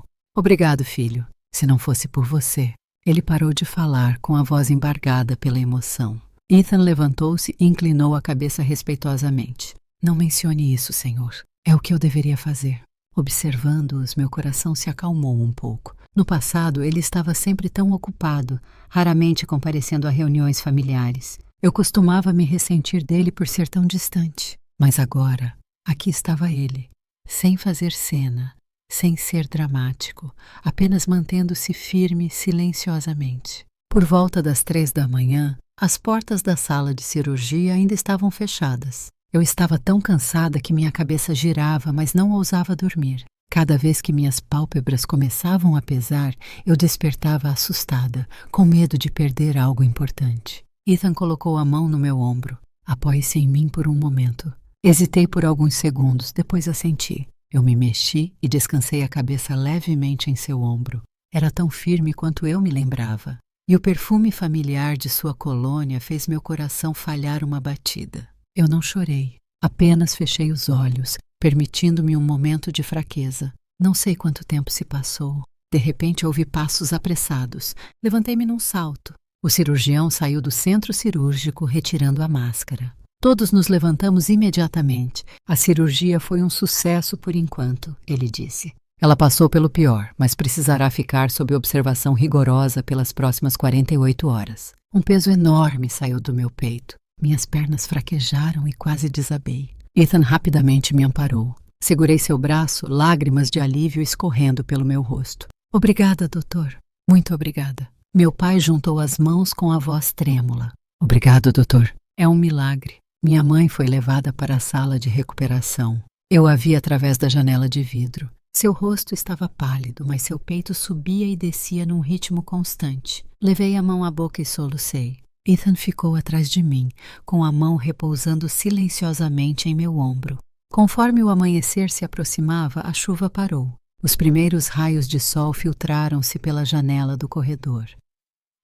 [SPEAKER 1] Obrigado, filho. Se não fosse por você. Ele parou de falar com a voz embargada pela emoção. Ethan levantou-se e inclinou a cabeça respeitosamente. Não mencione isso, senhor. É o que eu deveria fazer. Observando-os, meu coração se acalmou um pouco. No passado, ele estava sempre tão ocupado, raramente comparecendo a reuniões familiares. Eu costumava me ressentir dele por ser tão distante. Mas agora, aqui estava ele, sem fazer cena, sem ser dramático, apenas mantendo-se firme silenciosamente. Por volta das 3 da manhã, as portas da sala de cirurgia ainda estavam fechadas. Eu estava tão cansada que minha cabeça girava, mas não ousava dormir. Cada vez que minhas pálpebras começavam a pesar, eu despertava assustada, com medo de perder algo importante. Ethan colocou a mão no meu ombro. Apoie-se em mim por um momento. Hesitei por alguns segundos, depois assenti. Eu me mexi e descansei a cabeça levemente em seu ombro. Era tão firme quanto eu me lembrava. E o perfume familiar de sua colônia fez meu coração falhar uma batida. Eu não chorei, apenas fechei os olhos, permitindo-me um momento de fraqueza. Não sei quanto tempo se passou. De repente ouvi passos apressados. Levantei-me num salto. O cirurgião saiu do centro cirúrgico retirando a máscara. Todos nos levantamos imediatamente. A cirurgia foi um sucesso por enquanto, ele disse. Ela passou pelo pior, mas precisará ficar sob observação rigorosa pelas próximas 48 horas. Um peso enorme saiu do meu peito. Minhas pernas fraquejaram e quase desabei. Ethan rapidamente me amparou. Segurei seu braço, lágrimas de alívio escorrendo pelo meu rosto. Obrigada, doutor. Muito obrigada. Meu pai juntou as mãos com a voz trêmula. Obrigado, doutor. É um milagre. Minha mãe foi levada para a sala de recuperação. Eu a vi através da janela de vidro. Seu rosto estava pálido, mas seu peito subia e descia num ritmo constante. Levei a mão à boca e solucei. Ethan ficou atrás de mim, com a mão repousando silenciosamente em meu ombro. Conforme o amanhecer se aproximava, a chuva parou. Os primeiros raios de sol filtraram-se pela janela do corredor.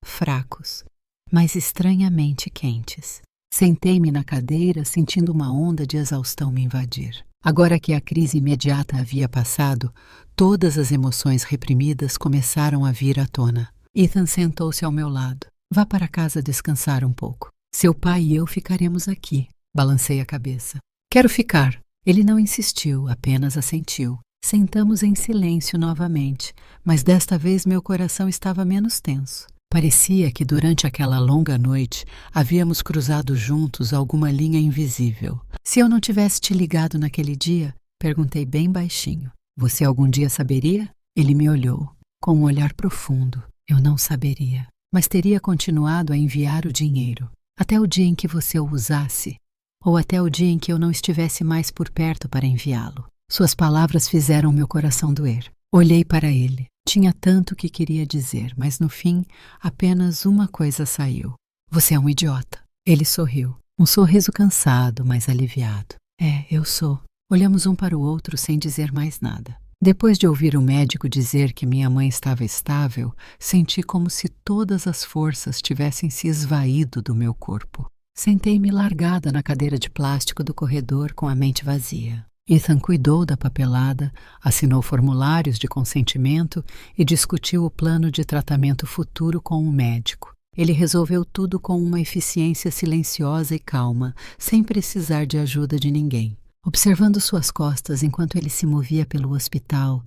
[SPEAKER 1] Fracos, mas estranhamente quentes. Sentei-me na cadeira, sentindo uma onda de exaustão me invadir. Agora que a crise imediata havia passado, todas as emoções reprimidas começaram a vir à tona. Ethan sentou-se ao meu lado. Vá para casa descansar um pouco. Seu pai e eu ficaremos aqui. Balancei a cabeça. Quero ficar. Ele não insistiu, apenas assentiu. Sentamos em silêncio novamente, mas desta vez meu coração estava menos tenso. Parecia que durante aquela longa noite havíamos cruzado juntos alguma linha invisível. Se eu não tivesse te ligado naquele dia, perguntei bem baixinho. Você algum dia saberia? Ele me olhou, com um olhar profundo. Eu não saberia, mas teria continuado a enviar o dinheiro, até o dia em que você o usasse, ou até o dia em que eu não estivesse mais por perto para enviá-lo. Suas palavras fizeram meu coração doer. Olhei para ele. Tinha tanto que queria dizer, mas no fim, apenas uma coisa saiu. Você é um idiota. Ele sorriu. Um sorriso cansado, mas aliviado. É, eu sou. Olhamos um para o outro sem dizer mais nada. Depois de ouvir o médico dizer que minha mãe estava estável, senti como se todas as forças tivessem se esvaído do meu corpo. Sentei-me largada na cadeira de plástico do corredor com a mente vazia. Ethan cuidou da papelada, assinou formulários de consentimento e discutiu o plano de tratamento futuro com o médico. Ele resolveu tudo com uma eficiência silenciosa e calma, sem precisar de ajuda de ninguém. Observando suas costas enquanto ele se movia pelo hospital,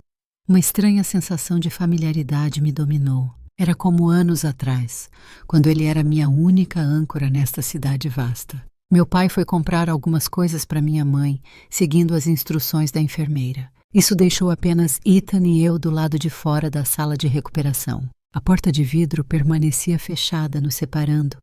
[SPEAKER 1] uma estranha sensação de familiaridade me dominou. Era como anos atrás, quando ele era minha única âncora nesta cidade vasta. Meu pai foi comprar algumas coisas para minha mãe, seguindo as instruções da enfermeira. Isso deixou apenas Ethan e eu do lado de fora da sala de recuperação. A porta de vidro permanecia fechada, nos separando,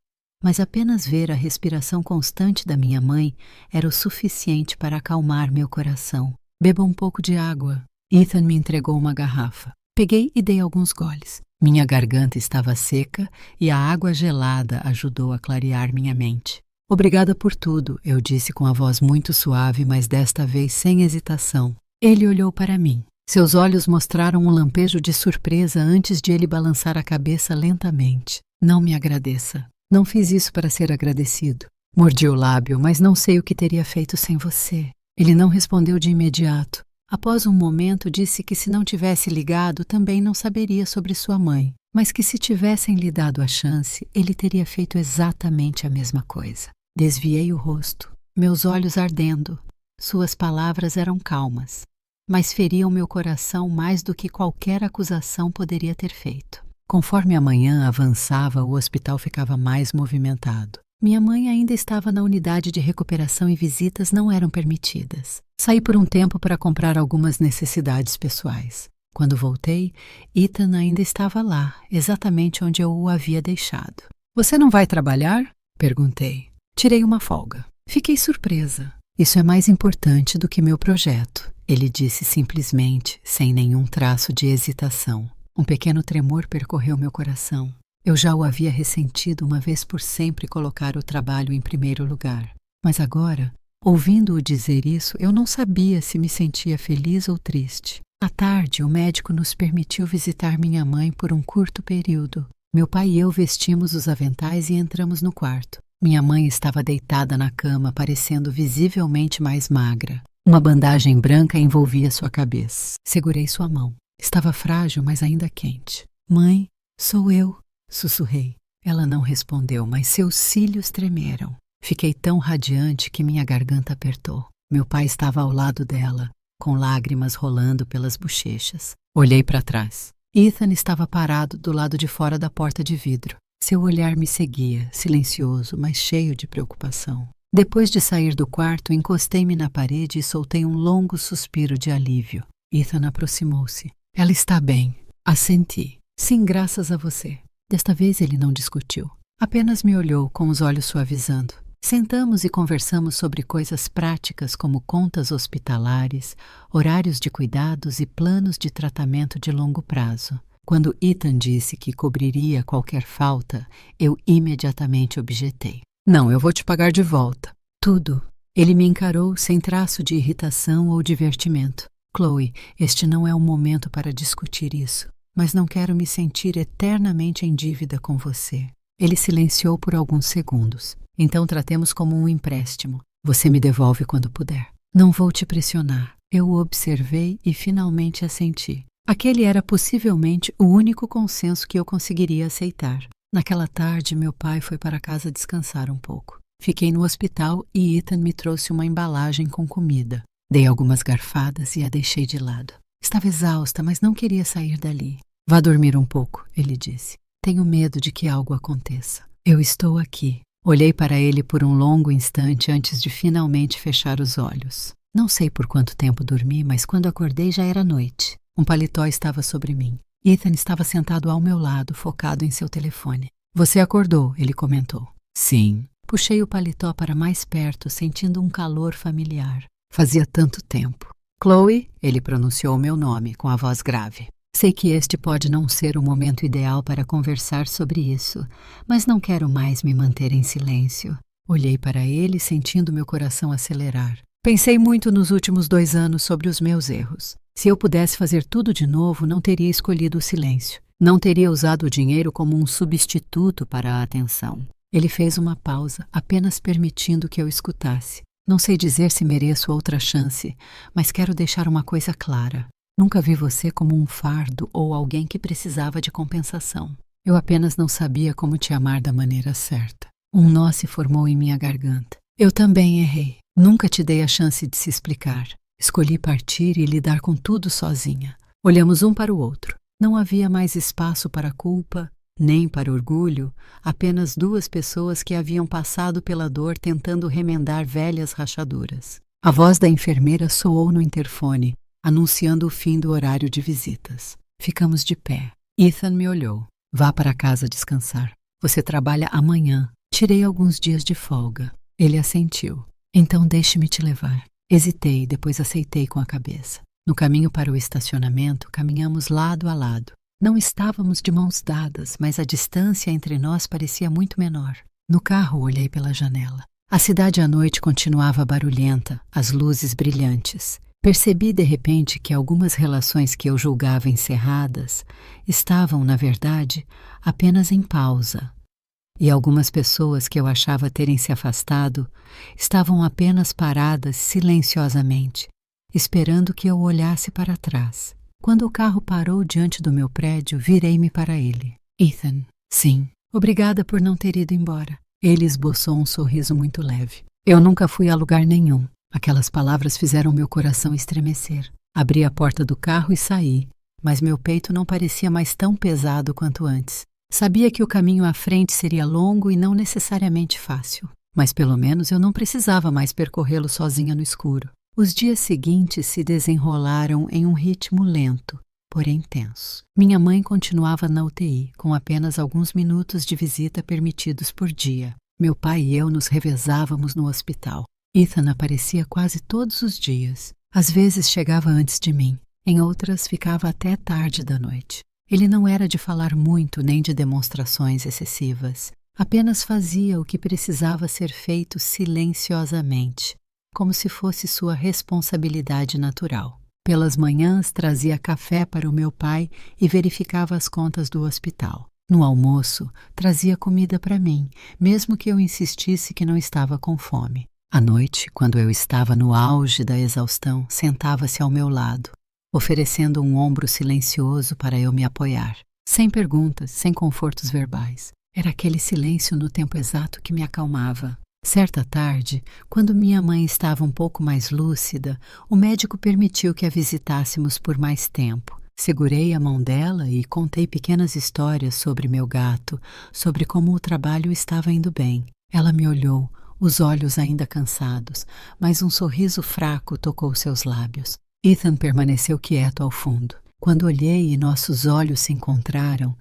[SPEAKER 1] mas apenas ver a respiração constante da minha mãe era o suficiente para acalmar meu coração. Beba um pouco de água. Ethan me entregou uma garrafa. Peguei e dei alguns goles. Minha garganta estava seca e a água gelada ajudou a clarear minha mente. Obrigada por tudo, eu disse com a voz muito suave, mas desta vez sem hesitação. Ele olhou para mim. Seus olhos mostraram um lampejo de surpresa antes de ele balançar a cabeça lentamente. Não me agradeça. Não fiz isso para ser agradecido. Mordi o lábio, mas não sei o que teria feito sem você. Ele não respondeu de imediato. Após um momento, disse que se não tivesse ligado, também não saberia sobre sua mãe. mas que se tivessem lhe dado a chance, ele teria feito exatamente a mesma coisa. Desviei o rosto, meus olhos ardendo. Suas palavras eram calmas, mas feriam meu coração mais do que qualquer acusação poderia ter feito. Conforme a manhã avançava, o hospital ficava mais movimentado. Minha mãe ainda estava na unidade de recuperação e visitas não eram permitidas. Saí por um tempo para comprar algumas necessidades pessoais. Quando voltei, Ethan ainda estava lá, exatamente onde eu o havia deixado. "Você não vai trabalhar?" perguntei. Tirei uma folga. Fiquei surpresa. "Isso é mais importante do que meu projeto", ele disse simplesmente, sem nenhum traço de hesitação. Um pequeno tremor percorreu meu coração. Eu já o havia ressentido uma vez por sempre colocar o trabalho em primeiro lugar. Mas agora, ouvindo-o dizer isso, eu não sabia se me sentia feliz ou triste. À tarde, o médico nos permitiu visitar minha mãe por um curto período. Meu pai e eu vestimos os aventais e entramos no quarto. Minha mãe estava deitada na cama, parecendo visivelmente mais magra. Uma bandagem branca envolvia sua cabeça. Segurei sua mão. Estava frágil, mas ainda quente. "Mãe, sou eu", sussurrei. Ela não respondeu, mas seus cílios tremeram. Fiquei tão radiante que minha garganta apertou. Meu pai estava ao lado dela, com lágrimas rolando pelas bochechas. Olhei para trás. Ethan estava parado do lado de fora da porta de vidro. Seu olhar me seguia, silencioso, mas cheio de preocupação. Depois de sair do quarto, encostei-me na parede e soltei um longo suspiro de alívio. Ethan aproximou-se. "Ela está bem", assenti. "Sim, graças a você." Desta vez ele não discutiu. Apenas me olhou com os olhos suavizando. Sentamos e conversamos sobre coisas práticas como contas hospitalares, horários de cuidados e planos de tratamento de longo prazo. Quando Ethan disse que cobriria qualquer falta, eu imediatamente objetei. "Não, eu vou te pagar de volta. Tudo." Ele me encarou sem traço de irritação ou divertimento. "Chloe, este não é o momento para discutir isso, mas não quero me sentir eternamente em dívida com você." Ele silenciou por alguns segundos. "Então tratemos como um empréstimo. Você me devolve quando puder." "Não vou te pressionar." Eu o observei e finalmente assenti. Aquele era possivelmente o único consenso que eu conseguiria aceitar. Naquela tarde, meu pai foi para casa descansar um pouco. Fiquei no hospital e Ethan me trouxe uma embalagem com comida. Dei algumas garfadas e a deixei de lado. Estava exausta, mas não queria sair dali. "Vá dormir um pouco", ele disse. "Tenho medo de que algo aconteça." "Eu estou aqui." Olhei para ele por um longo instante antes de finalmente fechar os olhos. Não sei por quanto tempo dormi, mas quando acordei já era noite. Um paletó estava sobre mim. Ethan estava sentado ao meu lado, focado em seu telefone. "Você acordou", ele comentou. "Sim." Puxei o paletó para mais perto, sentindo um calor familiar. Fazia tanto tempo. "Chloe", ele pronunciou meu nome com a voz grave. "Sei que este pode não ser o momento ideal para conversar sobre isso, mas não quero mais me manter em silêncio." Olhei para ele, sentindo meu coração acelerar. Pensei muito nos últimos 2 anos sobre os meus erros. Se eu pudesse fazer tudo de novo, não teria escolhido o silêncio. Não teria usado o dinheiro como um substituto para a atenção. Ele fez uma pausa, apenas permitindo que eu escutasse. "Não sei dizer se mereço outra chance, mas quero deixar uma coisa clara. Nunca vi você como um fardo ou alguém que precisava de compensação. Eu apenas não sabia como te amar da maneira certa." Um nó se formou em minha garganta. "Eu também errei. Nunca te dei a chance de se explicar. Escolhi partir e lidar com tudo sozinha." Olhamos um para o outro. Não havia mais espaço para culpa, nem para orgulho, apenas 2 pessoas que haviam passado pela dor tentando remendar velhas rachaduras. A voz da enfermeira soou no interfone, anunciando o fim do horário de visitas. Ficamos de pé. Ethan me olhou. "Vá para casa descansar. Você trabalha amanhã." Tirei alguns dias de folga. Ele assentiu. "Então deixe-me te levar." Hesitei, depois aceitei com a cabeça. No caminho para o estacionamento, caminhamos lado a lado. Não estávamos de mãos dadas, mas a distância entre nós parecia muito menor. No carro, olhei pela janela. A cidade à noite continuava barulhenta, as luzes brilhantes. Percebi de repente que algumas relações que eu julgava encerradas estavam, na verdade, apenas em pausa. E algumas pessoas que eu achava terem se afastado estavam apenas paradas silenciosamente, esperando que eu olhasse para trás. Quando o carro parou diante do meu prédio, virei-me para ele. Ethan, sim. Obrigada por não ter ido embora. Ele esboçou um sorriso muito leve. Eu nunca fui a lugar nenhum. Aquelas palavras fizeram meu coração estremecer. Abri a porta do carro e saí, mas meu peito não parecia mais tão pesado quanto antes. Sabia que o caminho à frente seria longo e não necessariamente fácil, mas pelo menos eu não precisava mais percorrê-lo sozinha no escuro. Os dias seguintes se desenrolaram em um ritmo lento, porém tenso. Minha mãe continuava na UTI, com apenas alguns minutos de visita permitidos por dia. Meu pai e eu nos revezávamos no hospital. Ethan aparecia quase todos os dias. Às vezes chegava antes de mim, em outras ficava até tarde da noite. Ele não era de falar muito nem de demonstrações excessivas. Apenas fazia o que precisava ser feito silenciosamente, como se fosse sua responsabilidade natural. Pelas manhãs trazia café para o meu pai e verificava as contas do hospital. No almoço, trazia comida para mim, mesmo que eu insistisse que não estava com fome. À noite, quando eu estava no auge da exaustão, sentava-se ao meu lado, oferecendo um ombro silencioso para eu me apoiar. Sem perguntas, sem confortos verbais. Era aquele silêncio no tempo exato que me acalmava. Certa tarde, quando minha mãe estava um pouco mais lúcida, o médico permitiu que a visitássemos por mais tempo. Segurei a mão dela e contei pequenas histórias sobre meu gato, sobre como o trabalho estava indo bem. Ela me olhou, os olhos ainda cansados, mas um sorriso fraco tocou seus lábios. Ethan permaneceu quieto ao fundo. Quando olhei e nossos olhos se encontraram,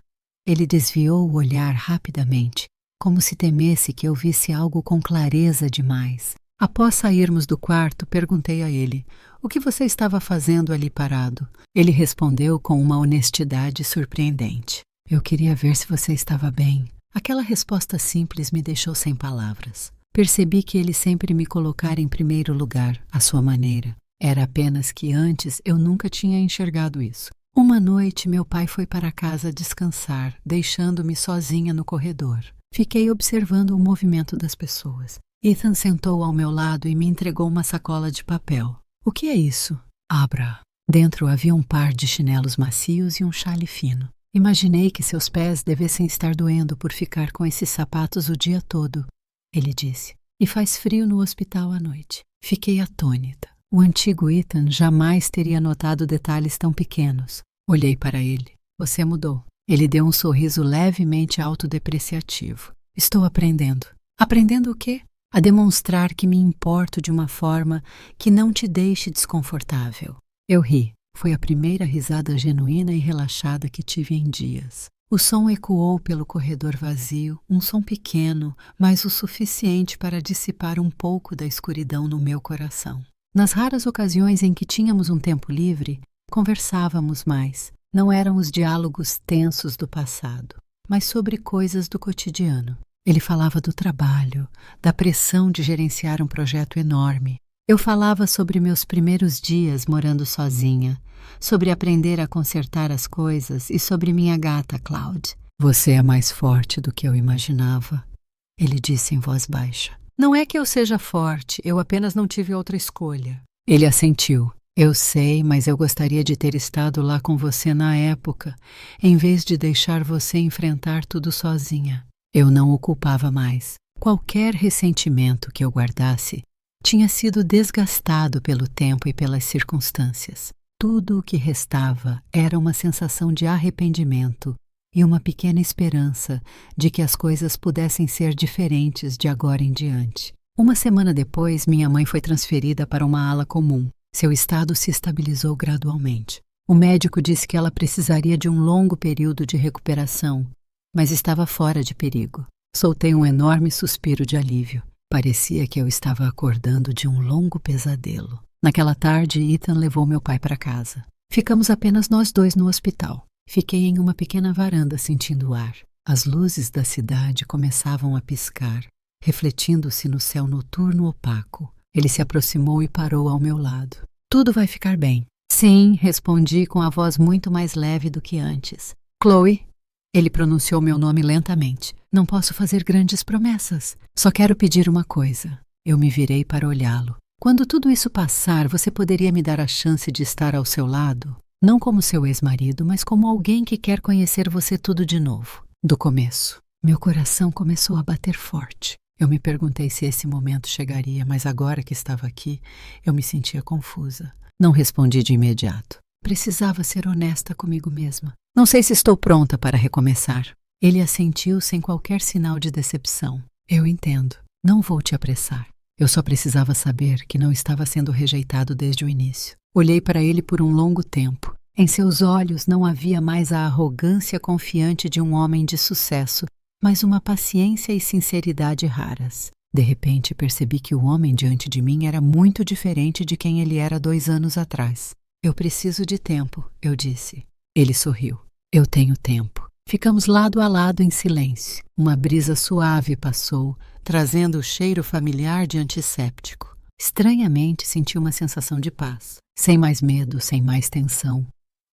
[SPEAKER 1] ele desviou o olhar rapidamente, como se temesse que eu visse algo com clareza demais. Após sairmos do quarto, perguntei a ele: "O que você estava fazendo ali parado?" Ele respondeu com uma honestidade surpreendente: "Eu queria ver se você estava bem." Aquela resposta simples me deixou sem palavras. Percebi que ele sempre me colocara em primeiro lugar, à sua maneira. Era apenas que antes eu nunca tinha enxergado isso. Uma noite, meu pai foi para casa descansar, deixando-me sozinha no corredor. Fiquei observando o movimento das pessoas. Ethan sentou ao meu lado e me entregou uma sacola de papel. "O que é isso?" "Abra." Dentro havia um par de chinelos macios e um xale fino. Imaginei que seus pés devessem estar doendo por ficar com esses sapatos o dia todo, ele disse. "E faz frio no hospital à noite." Fiquei atônita. O antigo Ethan jamais teria notado detalhes tão pequenos. Olhei para ele. "Você mudou." Ele deu um sorriso levemente autodepreciativo. "Estou aprendendo." "Aprendendo o quê?" "A demonstrar que me importo de uma forma que não te deixe desconfortável." Eu ri. Foi a primeira risada genuína e relaxada que tive em dias. O som ecoou pelo corredor vazio, um som pequeno, mas o suficiente para dissipar um pouco da escuridão no meu coração. Nas raras ocasiões em que tínhamos um tempo livre, conversávamos mais. Não eram os diálogos tensos do passado, mas sobre coisas do cotidiano. Ele falava do trabalho, da pressão de gerenciar um projeto enorme. Eu falava sobre meus primeiros dias morando sozinha, sobre aprender a consertar as coisas e sobre minha gata, Cloud. "Você é mais forte do que eu imaginava", ele disse em voz baixa. "Não é que eu seja forte, eu apenas não tive outra escolha." Ele assentiu. "Eu sei, mas eu gostaria de ter estado lá com você na época, em vez de deixar você enfrentar tudo sozinha." Eu não o culpava mais. Qualquer ressentimento que eu guardasse tinha sido desgastado pelo tempo e pelas circunstâncias. Tudo o que restava era uma sensação de arrependimento e uma pequena esperança de que as coisas pudessem ser diferentes de agora em diante. Uma semana depois, minha mãe foi transferida para uma ala comum. Seu estado se estabilizou gradualmente. O médico disse que ela precisaria de um longo período de recuperação, mas estava fora de perigo. Soltei um enorme suspiro de alívio. Parecia que eu estava acordando de um longo pesadelo. Naquela tarde, Ethan levou meu pai para casa. Ficamos apenas nós dois no hospital. Fiquei em uma pequena varanda sentindo o ar. As luzes da cidade começavam a piscar, refletindo-se no céu noturno opaco. Ele se aproximou e parou ao meu lado. "Tudo vai ficar bem." "Sim", respondi com a voz muito mais leve do que antes. "Chloe." Ele pronunciou meu nome lentamente. "Não posso fazer grandes promessas. Só quero pedir uma coisa." Eu me virei para olhá-lo. "Quando tudo isso passar, você poderia me dar a chance de estar ao seu lado? Não como seu ex-marido, mas como alguém que quer conhecer você tudo de novo." Do começo. Meu coração começou a bater forte. Eu me perguntei se esse momento chegaria, mas agora que estava aqui, eu me sentia confusa. Não respondi de imediato. Precisava ser honesta comigo mesma. Não sei se estou pronta para recomeçar. Ele assentiu sem qualquer sinal de decepção. Eu entendo. Não vou te apressar. Eu só precisava saber que não estava sendo rejeitado desde o início. Olhei para ele por um longo tempo. Em seus olhos não havia mais a arrogância confiante de um homem de sucesso, mas uma paciência e sinceridade raras. De repente percebi que o homem diante de mim era muito diferente de quem ele era 2 anos atrás. Eu preciso de tempo, eu disse. Ele sorriu. Eu tenho tempo. Ficamos lado a lado em silêncio. Uma brisa suave passou, trazendo o cheiro familiar de antisséptico. Estranhamente senti uma sensação de paz. Sem mais medo, sem mais tensão.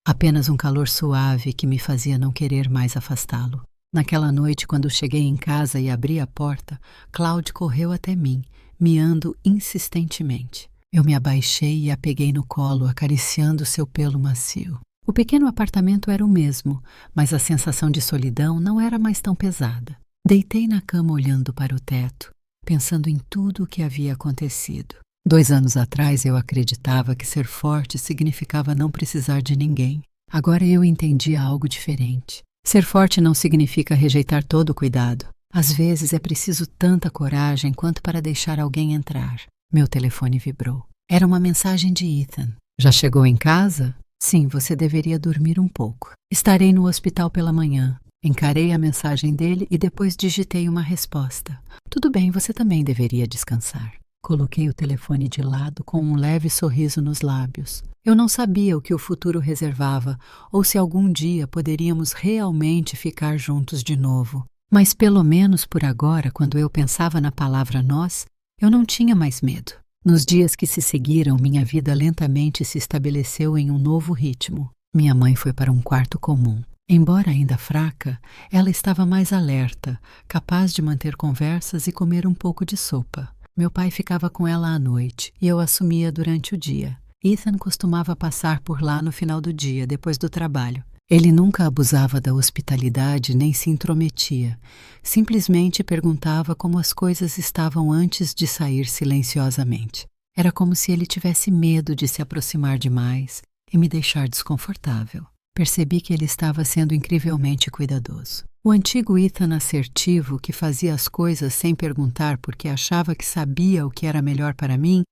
[SPEAKER 1] Apenas um calor suave que me fazia não querer mais afastá-lo. Naquela noite, quando cheguei em casa e abri a porta, Claude correu até mim, miando insistentemente. Eu me abaixei e a peguei no colo, acariciando seu pelo macio. O pequeno apartamento era o mesmo, mas a sensação de solidão não era mais tão pesada. Deitei na cama olhando para o teto, pensando em tudo o que havia acontecido. 2 anos atrás eu acreditava que ser forte significava não precisar de ninguém. Agora eu entendia algo diferente. Ser forte não significa rejeitar todo o cuidado. Às vezes é preciso tanta coragem quanto para deixar alguém entrar. Meu telefone vibrou. Era uma mensagem de Ethan. Já chegou em casa? Sim, você deveria dormir um pouco. Estarei no hospital pela manhã. Encarei a mensagem dele e depois digitei uma resposta. Tudo bem, você também deveria descansar. Coloquei o telefone de lado com um leve sorriso nos lábios. Eu não sabia o que o futuro reservava ou se algum dia poderíamos realmente ficar juntos de novo. Mas pelo menos por agora, quando eu pensava na palavra nós, eu não tinha mais medo. Nos dias que se seguiram, minha vida lentamente se estabeleceu em um novo ritmo. Minha mãe foi para um quarto comum. Embora ainda fraca, ela estava mais alerta, capaz de manter conversas e comer um pouco de sopa. Meu pai ficava com ela à noite e eu assumia durante o dia. Ethan costumava passar por lá no final do dia, depois do trabalho. Ele nunca abusava da hospitalidade nem se intrometia. Simplesmente perguntava como as coisas estavam antes de sair silenciosamente. Era como se ele tivesse medo de se aproximar demais e me deixar desconfortável. Percebi que ele estava sendo incrivelmente cuidadoso. O antigo Ethan assertivo, que fazia as coisas sem perguntar porque achava que sabia o que era melhor para mim,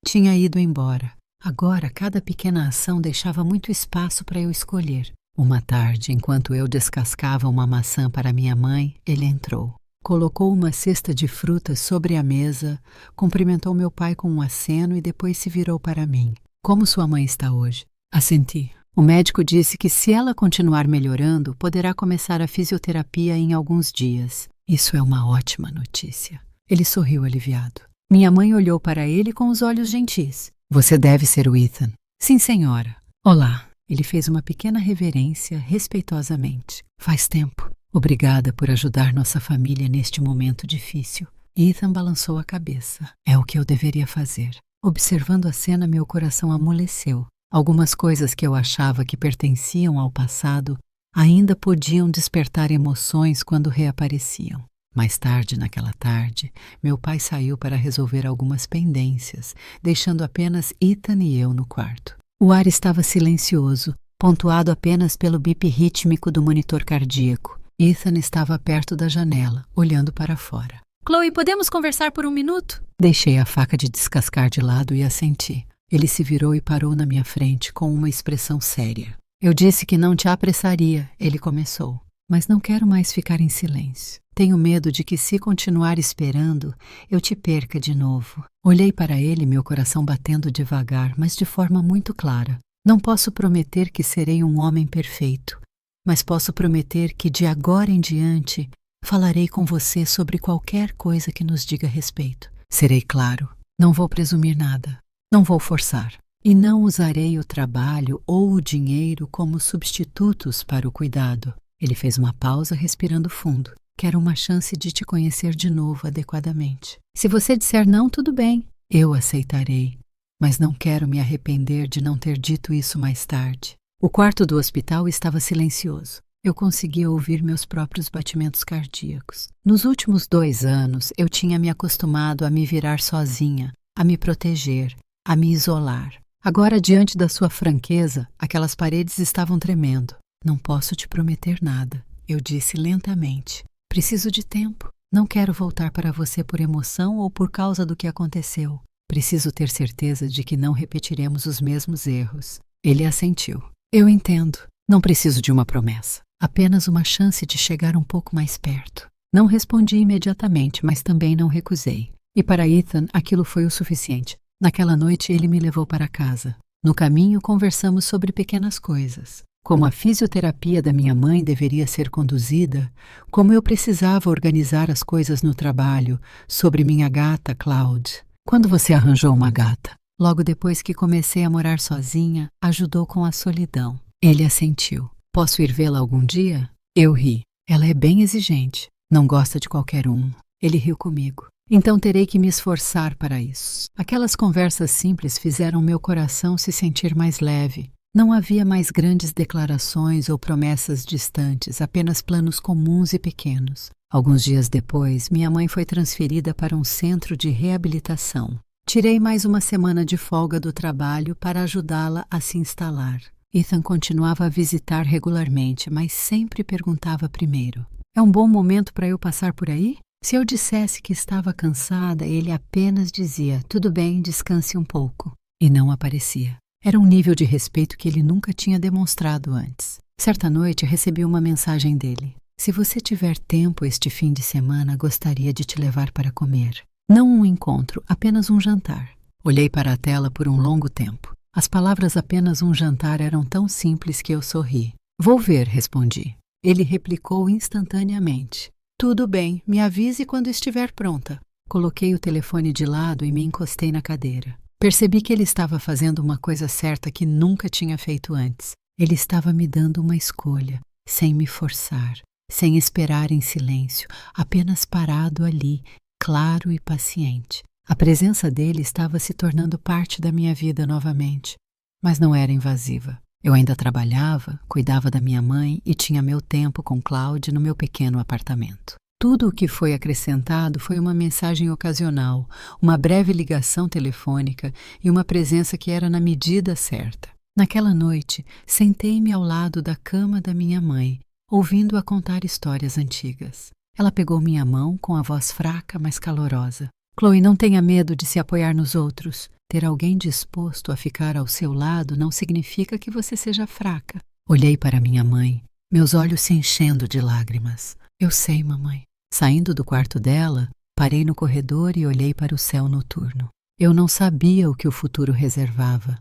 [SPEAKER 1] tinha ido embora. Agora, cada pequena ação deixava muito espaço para eu escolher. Uma tarde, enquanto eu descascava uma maçã para minha mãe, ele entrou. Colocou uma cesta de frutas sobre a mesa, cumprimentou meu pai com um aceno e depois se virou para mim. Como sua mãe está hoje? Assenti. O médico disse que se ela continuar melhorando, poderá começar a fisioterapia em alguns dias. Isso é uma ótima notícia. Ele sorriu aliviado. Minha mãe olhou para ele com os olhos gentis. Você deve ser o Ethan. Sim, senhora. Olá. Ele fez uma pequena reverência, respeitosamente. Faz tempo. Obrigada por ajudar nossa família neste momento difícil. Ethan balançou a cabeça. É o que eu deveria fazer. Observando a cena, meu coração amoleceu. Algumas coisas que eu achava que pertenciam ao passado ainda podiam despertar emoções quando reapareciam. Mais tarde, naquela tarde, meu pai saiu para resolver algumas pendências, deixando apenas Ethan e eu no quarto. O ar estava silencioso, pontuado apenas pelo bip rítmico do monitor cardíaco. Ethan estava perto da janela, olhando para fora. Chloe, podemos conversar por um minuto? Deixei a faca de descascar de lado e assenti. Ele se virou e parou na minha frente com uma expressão séria. Eu disse que não te apressaria, ele começou. Mas não quero mais ficar em silêncio. Tenho medo de que, se continuar esperando, eu te perca de novo. Olhei para ele, meu coração batendo devagar, mas de forma muito clara. Não posso prometer que serei um homem perfeito, mas posso prometer que, de agora em diante, falarei com você sobre qualquer coisa que nos diga respeito. Serei claro, não vou presumir nada, não vou forçar. E não usarei o trabalho ou o dinheiro como substitutos para o cuidado. Ele fez uma pausa, respirando fundo. Quero uma chance de te conhecer de novo adequadamente. Se você disser não, tudo bem. Eu aceitarei. Mas não quero me arrepender de não ter dito isso mais tarde. O quarto do hospital estava silencioso. Eu conseguia ouvir meus próprios batimentos cardíacos. Nos últimos 2 anos, eu tinha me acostumado a me virar sozinha, a me proteger, a me isolar. Agora, diante da sua franqueza, aquelas paredes estavam tremendo. Não posso te prometer nada, eu disse lentamente. Preciso de tempo. Não quero voltar para você por emoção ou por causa do que aconteceu. Preciso ter certeza de que não repetiremos os mesmos erros. Ele assentiu. Eu entendo. Não preciso de uma promessa. Apenas uma chance de chegar um pouco mais perto. Não respondi imediatamente, mas também não recusei. E para Ethan, aquilo foi o suficiente. Naquela noite, ele me levou para casa. No caminho, conversamos sobre pequenas coisas. Como a fisioterapia da minha mãe deveria ser conduzida, como eu precisava organizar as coisas no trabalho, sobre minha gata, Cloud. Quando você arranjou uma gata? Logo depois que comecei a morar sozinha, ajudou com a solidão. Ele assentiu. Posso ir vê-la algum dia? Eu ri. Ela é bem exigente. Não gosta de qualquer um. Ele riu comigo. Então terei que me esforçar para isso. Aquelas conversas simples fizeram meu coração se sentir mais leve. Não havia mais grandes declarações ou promessas distantes, apenas planos comuns e pequenos. Alguns dias depois, minha mãe foi transferida para um centro de reabilitação. Tirei mais uma semana de folga do trabalho para ajudá-la a se instalar. Ethan continuava a visitar regularmente, mas sempre perguntava primeiro: é um bom momento para eu passar por aí? Se eu dissesse que estava cansada, ele apenas dizia: tudo bem, descanse um pouco. E não aparecia. Era um nível de respeito que ele nunca tinha demonstrado antes. Certa noite, recebi uma mensagem dele: se você tiver tempo este fim de semana, gostaria de te levar para comer. Não um encontro, apenas um jantar. Olhei para a tela por um longo tempo. As palavras apenas um jantar eram tão simples que eu sorri. Vou ver, respondi. Ele replicou instantaneamente: tudo bem, me avise quando estiver pronta. Coloquei o telefone de lado e me encostei na cadeira. Percebi que ele estava fazendo uma coisa certa que nunca tinha feito antes. Ele estava me dando uma escolha, sem me forçar, sem esperar em silêncio, apenas parado ali, claro e paciente. A presença dele estava se tornando parte da minha vida novamente, mas não era invasiva. Eu ainda trabalhava, cuidava da minha mãe e tinha meu tempo com Cloud no meu pequeno apartamento. Tudo o que foi acrescentado foi uma mensagem ocasional, uma breve ligação telefônica e uma presença que era na medida certa. Naquela noite, sentei-me ao lado da cama da minha mãe, ouvindo-a contar histórias antigas. Ela pegou minha mão com a voz fraca, mas calorosa. Chloe, não tenha medo de se apoiar nos outros. Ter alguém disposto a ficar ao seu lado não significa que você seja fraca. Olhei para minha mãe, meus olhos se enchendo de lágrimas. Eu sei, mamãe. Saindo do quarto dela, parei no corredor e olhei para o céu noturno. Eu não sabia o que o futuro reservava,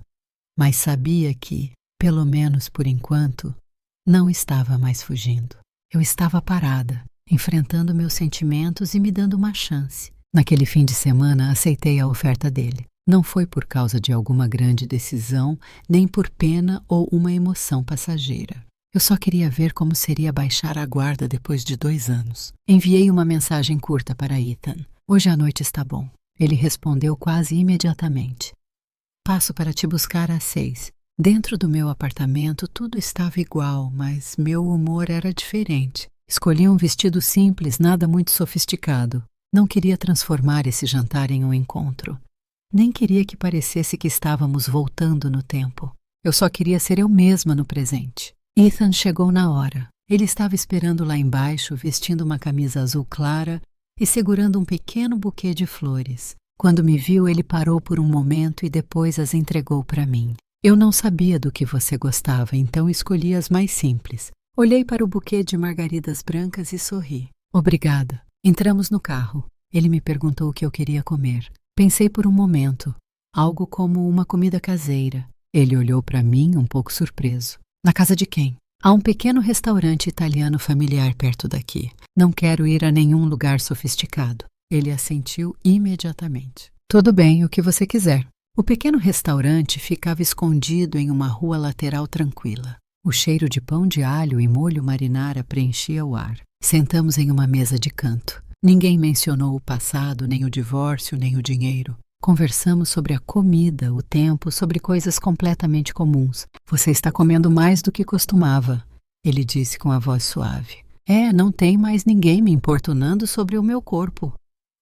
[SPEAKER 1] mas sabia que, pelo menos por enquanto, não estava mais fugindo. Eu estava parada, enfrentando meus sentimentos e me dando uma chance. Naquele fim de semana, aceitei a oferta dele. Não foi por causa de alguma grande decisão, nem por pena ou uma emoção passageira. Eu só queria ver como seria baixar a guarda depois de 2 anos. Enviei uma mensagem curta para Ethan. Hoje à noite está bom. Ele respondeu quase imediatamente. Passo para te buscar às 6. Dentro do meu apartamento tudo estava igual, mas meu humor era diferente. Escolhi um vestido simples, nada muito sofisticado. Não queria transformar esse jantar em um encontro. Nem queria que parecesse que estávamos voltando no tempo. Eu só queria ser eu mesma no presente. Ethan chegou na hora. Ele estava esperando lá embaixo, vestindo uma camisa azul clara e segurando um pequeno buquê de flores. Quando me viu, ele parou por um momento e depois as entregou para mim. Eu não sabia do que você gostava, então escolhi as mais simples. Olhei para o buquê de margaridas brancas e sorri. Obrigada. Entramos no carro. Ele me perguntou o que eu queria comer. Pensei por um momento. Algo como uma comida caseira. Ele olhou para mim um pouco surpreso. Na casa de quem? Há um pequeno restaurante italiano familiar perto daqui. Não quero ir a nenhum lugar sofisticado. Ele assentiu imediatamente. Tudo bem, o que você quiser. O pequeno restaurante ficava escondido em uma rua lateral tranquila. O cheiro de pão de alho e molho marinara preenchia o ar. Sentamos em uma mesa de canto. Ninguém mencionou o passado, nem o divórcio, nem o dinheiro. Conversamos sobre a comida, o tempo, sobre coisas completamente comuns. Você está comendo mais do que costumava. ele disse com a voz suave. Não tem mais ninguém me importunando sobre o meu corpo.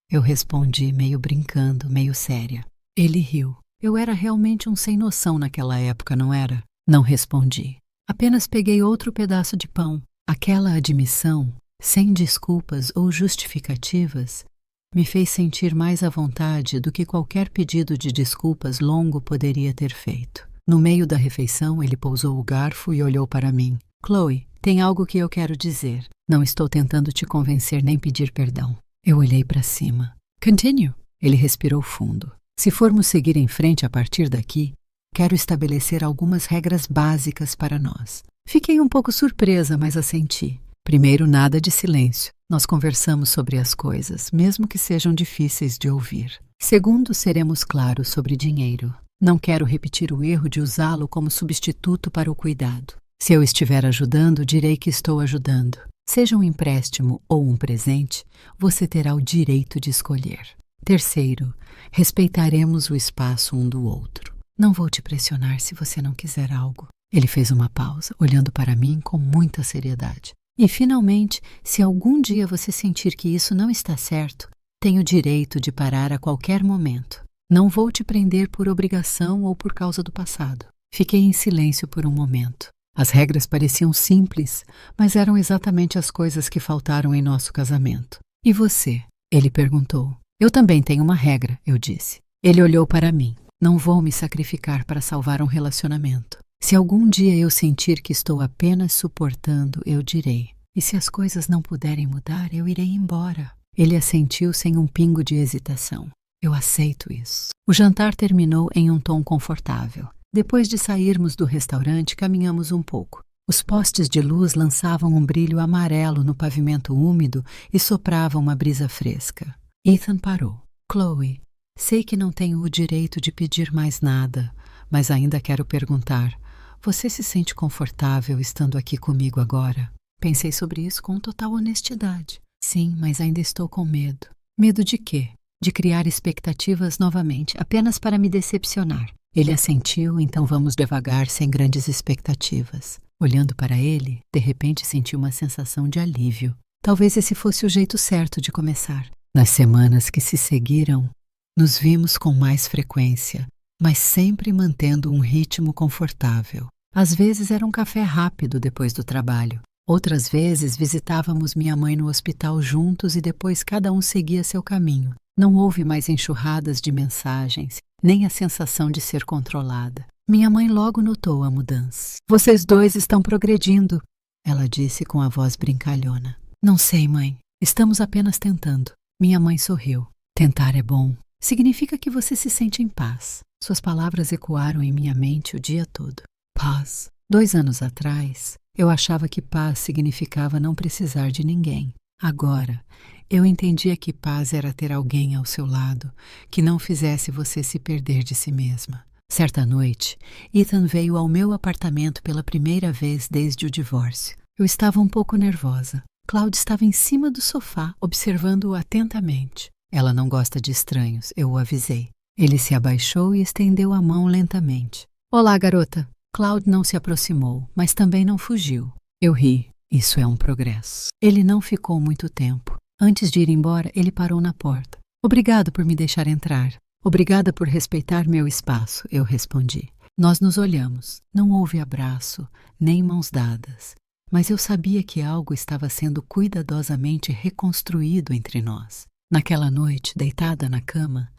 [SPEAKER 1] Eu respondi, meio brincando, meio séria. Ele riu. Eu era realmente um sem noção naquela época, não era? Não respondi. Apenas peguei outro pedaço de pão. Aquela admissão, sem desculpas ou justificativas, me fez sentir mais à vontade do que qualquer pedido de desculpas longo poderia ter feito. No meio da refeição, ele pousou o garfo e olhou para mim. Chloe, tem algo que eu quero dizer. Não estou tentando te convencer nem pedir perdão. Eu olhei para cima. Continue. Ele respirou fundo. Se formos seguir em frente a partir daqui, quero estabelecer algumas regras básicas para nós. Fiquei um pouco surpresa, mas assenti. Primeiro, nada de silêncio. Nós conversamos sobre as coisas, mesmo que sejam difíceis de ouvir. Segundo, seremos claros sobre dinheiro. Não quero repetir o erro de usá-lo como substituto para o cuidado. Se eu estiver ajudando, direi que estou ajudando. Seja um empréstimo ou um presente, você terá o direito de escolher. Terceiro, respeitaremos o espaço um do outro. Não vou te pressionar se você não quiser algo. Ele fez uma pausa, olhando para mim com muita seriedade. E, finalmente, se algum dia você sentir que isso não está certo, tem o direito de parar a qualquer momento. Não vou te prender por obrigação ou por causa do passado. Fiquei em silêncio por um momento. As regras pareciam simples, mas eram exatamente as coisas que faltaram em nosso casamento. E você? Ele perguntou. Eu também tenho uma regra, eu disse. Ele olhou para mim. Não vou me sacrificar para salvar um relacionamento. Se algum dia eu sentir que estou apenas suportando, eu direi. E se as coisas não puderem mudar, eu irei embora. Ele assentiu sem um pingo de hesitação. Eu aceito isso. O jantar terminou em um tom confortável. Depois de sairmos do restaurante, caminhamos um pouco. Os postes de luz lançavam um brilho amarelo no pavimento úmido e soprava uma brisa fresca. Ethan parou. Chloe, sei que não tenho o direito de pedir mais nada, mas ainda quero perguntar. Você se sente confortável estando aqui comigo agora? Pensei sobre isso com total honestidade. Sim, mas ainda estou com medo. Medo de quê? De criar expectativas novamente, apenas para me decepcionar. Ele assentiu, então vamos devagar, sem grandes expectativas. Olhando para ele, de repente senti uma sensação de alívio. Talvez esse fosse o jeito certo de começar. Nas semanas que se seguiram, nos vimos com mais frequência, mas sempre mantendo um ritmo confortável. Às vezes era um café rápido depois do trabalho. Outras vezes visitávamos minha mãe no hospital juntos e depois cada um seguia seu caminho. Não houve mais enxurradas de mensagens, nem a sensação de ser controlada. Minha mãe logo notou a mudança. Vocês dois estão progredindo, ela disse com a voz brincalhona. Não sei, mãe. Estamos apenas tentando. Minha mãe sorriu. Tentar é bom. Significa que você se sente em paz. Suas palavras ecoaram em minha mente o dia todo. Paz. 2 anos atrás, eu achava que paz significava não precisar de ninguém. Agora, eu entendia que paz era ter alguém ao seu lado que não fizesse você se perder de si mesma. Certa noite, Ethan veio ao meu apartamento pela primeira vez desde o divórcio. Eu estava um pouco nervosa. Claude estava em cima do sofá, observando-o atentamente. Ela não gosta de estranhos, eu o avisei. Ele se abaixou e estendeu a mão lentamente. Olá, garota. Claude não se aproximou, mas também não fugiu. Eu ri. Isso é um progresso. Ele não ficou muito tempo. Antes de ir embora, ele parou na porta. Obrigado por me deixar entrar. Obrigada por respeitar meu espaço, eu respondi. Nós nos olhamos. Não houve abraço, nem mãos dadas. Mas eu sabia que algo estava sendo cuidadosamente reconstruído entre nós. Naquela noite, deitada na cama,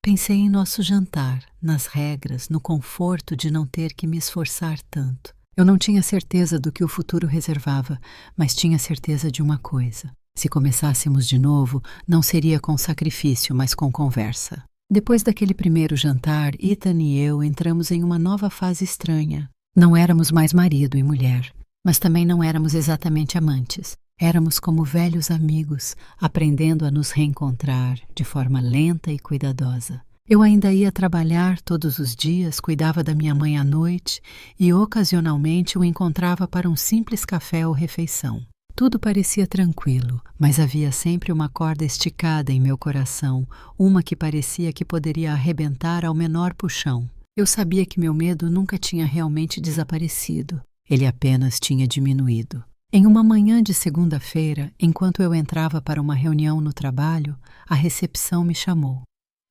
[SPEAKER 1] pensei em nosso jantar, nas regras, no conforto de não ter que me esforçar tanto. Eu não tinha certeza do que o futuro reservava, mas tinha certeza de uma coisa. Se começássemos de novo, não seria com sacrifício, mas com conversa. Depois daquele primeiro jantar, Ethan e eu entramos em uma nova fase estranha. Não éramos mais marido e mulher, mas também não éramos exatamente amantes. Éramos como velhos amigos, aprendendo a nos reencontrar de forma lenta e cuidadosa. Eu ainda ia trabalhar todos os dias, cuidava da minha mãe à noite e ocasionalmente o encontrava para um simples café ou refeição. Tudo parecia tranquilo, mas havia sempre uma corda esticada em meu coração, uma que parecia que poderia arrebentar ao menor puxão. Eu sabia que meu medo nunca tinha realmente desaparecido. Ele apenas tinha diminuído. Em uma manhã de segunda-feira, enquanto eu entrava para uma reunião no trabalho, a recepção me chamou.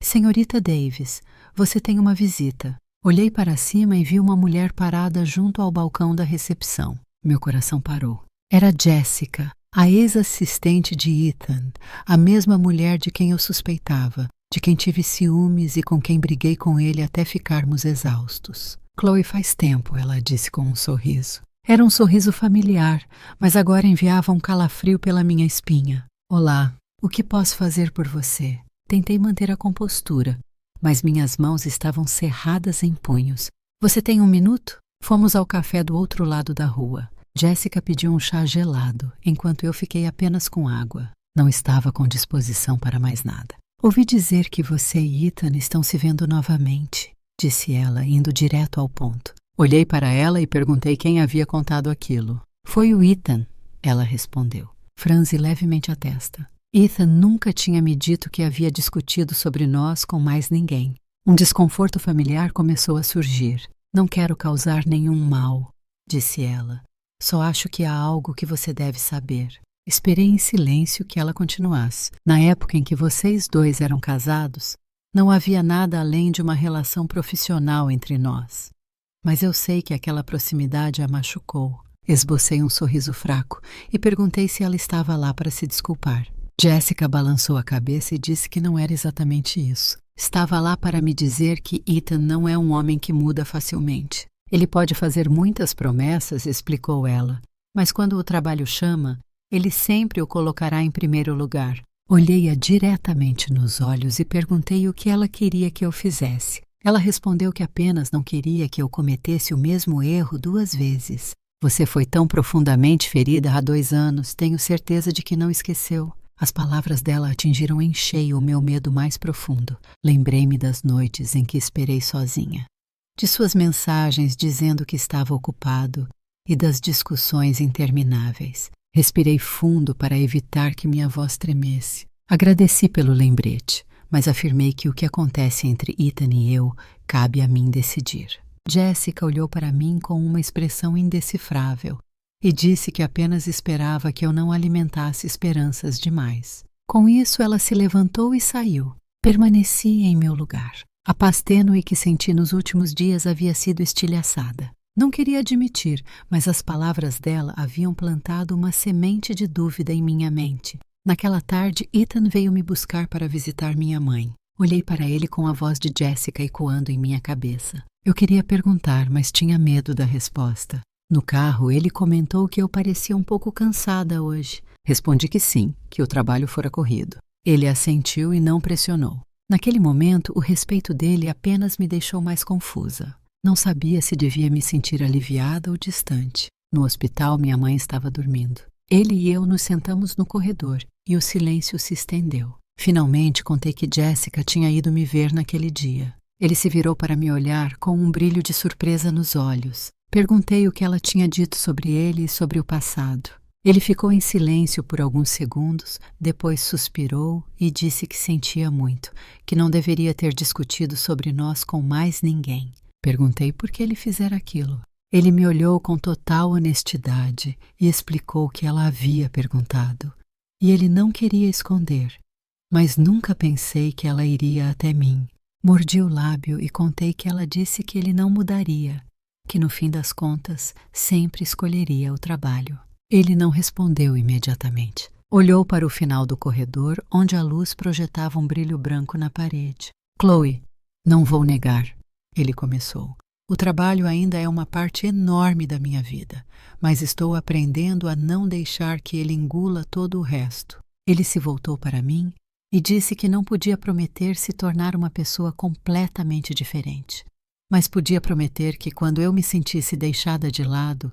[SPEAKER 1] Senhorita Davis, você tem uma visita. Olhei para cima e vi uma mulher parada junto ao balcão da recepção. Meu coração parou. Era Jessica, a ex-assistente de Ethan, a mesma mulher de quem eu suspeitava, de quem tive ciúmes e com quem briguei com ele até ficarmos exaustos. Chloe, faz tempo, ela disse com um sorriso. Era um sorriso familiar, mas agora enviava um calafrio pela minha espinha. Olá, o que posso fazer por você? Tentei manter a compostura, mas minhas mãos estavam cerradas em punhos. Você tem um minuto? Fomos ao café do outro lado da rua. Jessica pediu um chá gelado, enquanto eu fiquei apenas com água. Não estava com disposição para mais nada. Ouvi dizer que você e Ethan estão se vendo novamente, disse ela, indo direto ao ponto. Olhei para ela e perguntei quem havia contado aquilo. Foi o Ethan, ela respondeu. Franzi levemente a testa. Ethan nunca tinha me dito que havia discutido sobre nós com mais ninguém. Um desconforto familiar começou a surgir. Não quero causar nenhum mal, disse ela. Só acho que há algo que você deve saber. Esperei em silêncio que ela continuasse. Na época em que vocês dois eram casados, não havia nada além de uma relação profissional entre nós. Mas eu sei que aquela proximidade a machucou. Esbocei um sorriso fraco e perguntei se ela estava lá para se desculpar. Jessica balançou a cabeça e disse que não era exatamente isso. Estava lá para me dizer que Ethan não é um homem que muda facilmente. Ele pode fazer muitas promessas, explicou ela, mas quando o trabalho chama, ele sempre o colocará em primeiro lugar. Olhei-a diretamente nos olhos e perguntei o que ela queria que eu fizesse. Ela respondeu que apenas não queria que eu cometesse o mesmo erro 2 vezes. Você foi tão profundamente ferida há 2 anos, tenho certeza de que não esqueceu. As palavras dela atingiram em cheio o meu medo mais profundo. Lembrei-me das noites em que esperei sozinha, de suas mensagens dizendo que estava ocupado e das discussões intermináveis. Respirei fundo para evitar que minha voz tremesse. Agradeci pelo lembrete, mas afirmei que o que acontece entre Ethan e eu cabe a mim decidir. Jessica olhou para mim com uma expressão indecifrável e disse que apenas esperava que eu não alimentasse esperanças demais. Com isso, ela se levantou e saiu. Permaneci em meu lugar. A paz tênue que senti nos últimos dias havia sido estilhaçada. Não queria admitir, mas as palavras dela haviam plantado uma semente de dúvida em minha mente. Naquela tarde, Ethan veio me buscar para visitar minha mãe. Olhei para ele com a voz de Jessica ecoando em minha cabeça. Eu queria perguntar, mas tinha medo da resposta. No carro, ele comentou que eu parecia um pouco cansada hoje. Respondi que sim, que o trabalho fora corrido. Ele assentiu e não pressionou. Naquele momento, o respeito dele apenas me deixou mais confusa. Não sabia se devia me sentir aliviada ou distante. No hospital, minha mãe estava dormindo. Ele e eu nos sentamos no corredor e o silêncio se estendeu. Finalmente, contei que Jessica tinha ido me ver naquele dia. Ele se virou para me olhar com um brilho de surpresa nos olhos. Perguntei o que ela tinha dito sobre ele e sobre o passado. Ele ficou em silêncio por alguns segundos, depois suspirou e disse que sentia muito, que não deveria ter discutido sobre nós com mais ninguém. Perguntei por que ele fizera aquilo. Ele me olhou com total honestidade e explicou que ela havia perguntado. E ele não queria esconder, mas nunca pensei que ela iria até mim. Mordi o lábio e contei que ela disse que ele não mudaria, que no fim das contas sempre escolheria o trabalho. Ele não respondeu imediatamente. Olhou para o final do corredor, onde a luz projetava um brilho branco na parede. Chloe, não vou negar, ele começou. O trabalho ainda é uma parte enorme da minha vida, mas estou aprendendo a não deixar que ele engula todo o resto. Ele se voltou para mim e disse que não podia prometer se tornar uma pessoa completamente diferente, mas podia prometer que quando eu me sentisse deixada de lado,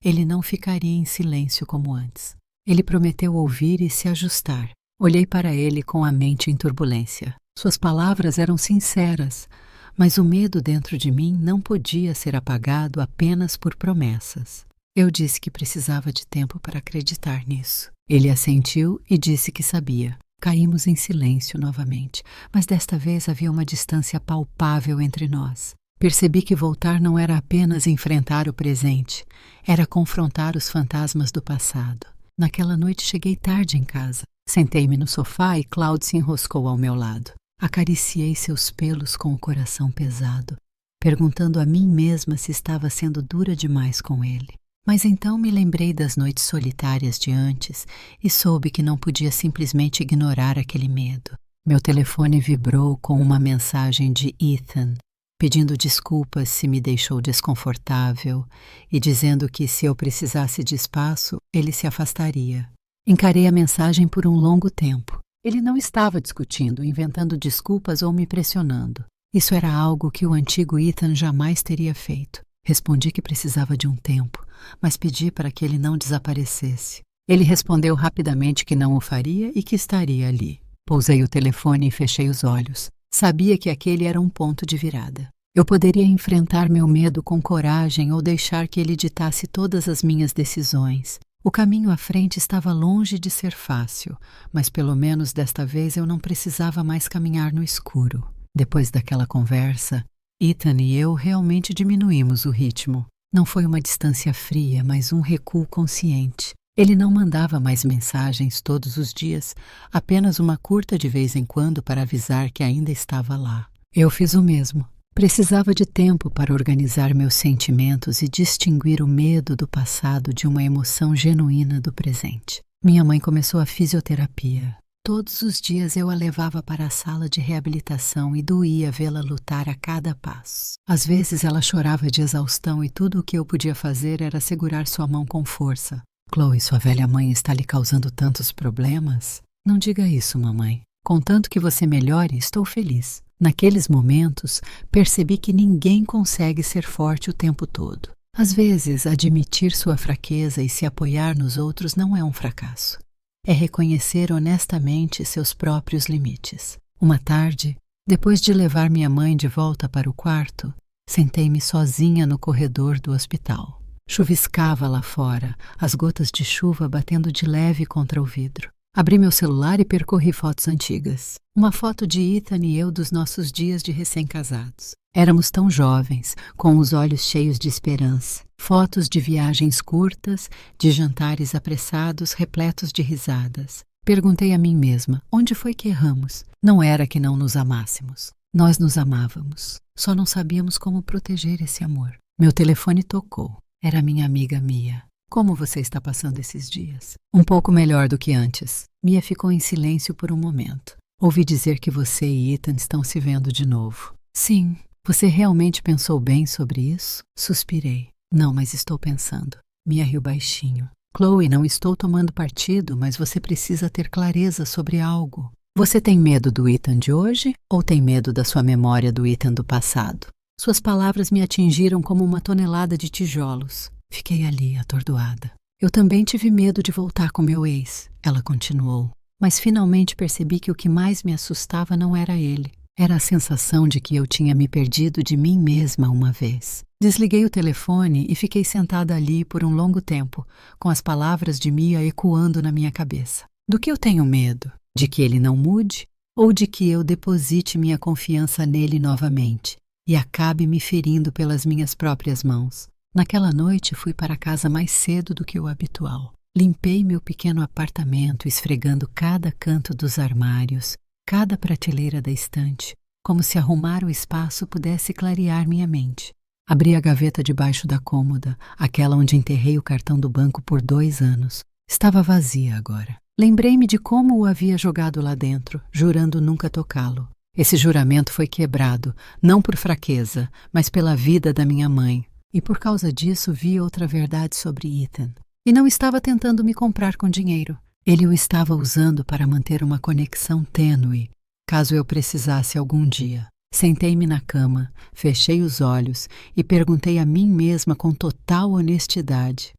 [SPEAKER 1] ele não ficaria em silêncio como antes. Ele prometeu ouvir e se ajustar. Olhei para ele com a mente em turbulência. Suas palavras eram sinceras, mas o medo dentro de mim não podia ser apagado apenas por promessas. Eu disse que precisava de tempo para acreditar nisso. Ele assentiu e disse que sabia. Caímos em silêncio novamente, mas desta vez havia uma distância palpável entre nós. Percebi que voltar não era apenas enfrentar o presente, era confrontar os fantasmas do passado. Naquela noite cheguei tarde em casa. Sentei-me no sofá e Claude se enroscou ao meu lado. Acariciei seus pelos com o coração pesado, perguntando a mim mesma se estava sendo dura demais com ele. Mas então me lembrei das noites solitárias de antes e soube que não podia simplesmente ignorar aquele medo. Meu telefone vibrou com uma mensagem de Ethan, pedindo desculpas se me deixou desconfortável e dizendo que se eu precisasse de espaço, ele se afastaria. Encarei a mensagem por um longo tempo. Ele não estava discutindo, inventando desculpas ou me pressionando. Isso era algo que o antigo Ethan jamais teria feito. Respondi que precisava de um tempo, mas pedi para que ele não desaparecesse. Ele respondeu rapidamente que não o faria e que estaria ali. Pousei o telefone e fechei os olhos. Sabia que aquele era um ponto de virada. Eu poderia enfrentar meu medo com coragem ou deixar que ele ditasse todas as minhas decisões. O caminho à frente estava longe de ser fácil, mas pelo menos desta vez eu não precisava mais caminhar no escuro. Depois daquela conversa, Ethan e eu realmente diminuímos o ritmo. Não foi uma distância fria, mas um recuo consciente. Ele não mandava mais mensagens todos os dias, apenas uma curta de vez em quando para avisar que ainda estava lá. Eu fiz o mesmo. Precisava de tempo para organizar meus sentimentos e distinguir o medo do passado de uma emoção genuína do presente. Minha mãe começou a fisioterapia. Todos os dias eu a levava para a sala de reabilitação e doía vê-la lutar a cada passo. Às vezes ela chorava de exaustão e tudo o que eu podia fazer era segurar sua mão com força. Chloe, sua velha mãe está lhe causando tantos problemas? Não diga isso, mamãe. Contanto que você melhore, estou feliz. Naqueles momentos, percebi que ninguém consegue ser forte o tempo todo. Às vezes, admitir sua fraqueza e se apoiar nos outros não é um fracasso. É reconhecer honestamente seus próprios limites. Uma tarde, depois de levar minha mãe de volta para o quarto, sentei-me sozinha no corredor do hospital. Chuviscava lá fora, as gotas de chuva batendo de leve contra o vidro. Abri meu celular e percorri fotos antigas. Uma foto de Ethan e eu dos nossos dias de recém-casados. Éramos tão jovens, com os olhos cheios de esperança. Fotos de viagens curtas, de jantares apressados, repletos de risadas. Perguntei a mim mesma, onde foi que erramos? Não era que não nos amássemos. Nós nos amávamos. Só não sabíamos como proteger esse amor. Meu telefone tocou. Era minha amiga Mia. Como você está passando esses dias? Um pouco melhor do que antes. Mia ficou em silêncio por um momento. Ouvi dizer que você e Ethan estão se vendo de novo. Sim. Você realmente pensou bem sobre isso? Suspirei. Não, mas estou pensando. Mia riu baixinho. Chloe, não estou tomando partido, mas você precisa ter clareza sobre algo. Você tem medo do Ethan de hoje ou tem medo da sua memória do Ethan do passado? Suas palavras me atingiram como uma tonelada de tijolos. Fiquei ali, atordoada. Eu também tive medo de voltar com meu ex, ela continuou. Mas finalmente percebi que o que mais me assustava não era ele. Era a sensação de que eu tinha me perdido de mim mesma uma vez. Desliguei o telefone e fiquei sentada ali por um longo tempo, com as palavras de Mia ecoando na minha cabeça. Do que eu tenho medo? De que ele não mude? Ou de que eu deposite minha confiança nele novamente e acabe me ferindo pelas minhas próprias mãos? Naquela noite fui para casa mais cedo do que o habitual. Limpei meu pequeno apartamento, esfregando cada canto dos armários, cada prateleira da estante, como se arrumar o espaço pudesse clarear minha mente. Abri a gaveta debaixo da cômoda, aquela onde enterrei o cartão do banco por 2 anos. Estava vazia agora. Lembrei-me de como o havia jogado lá dentro, jurando nunca tocá-lo. Esse juramento foi quebrado, não por fraqueza, mas pela vida da minha mãe. E por causa disso vi outra verdade sobre Ethan. E não estava tentando me comprar com dinheiro. Ele o estava usando para manter uma conexão tênue, caso eu precisasse algum dia. Sentei-me na cama, fechei os olhos e perguntei a mim mesma com total honestidade.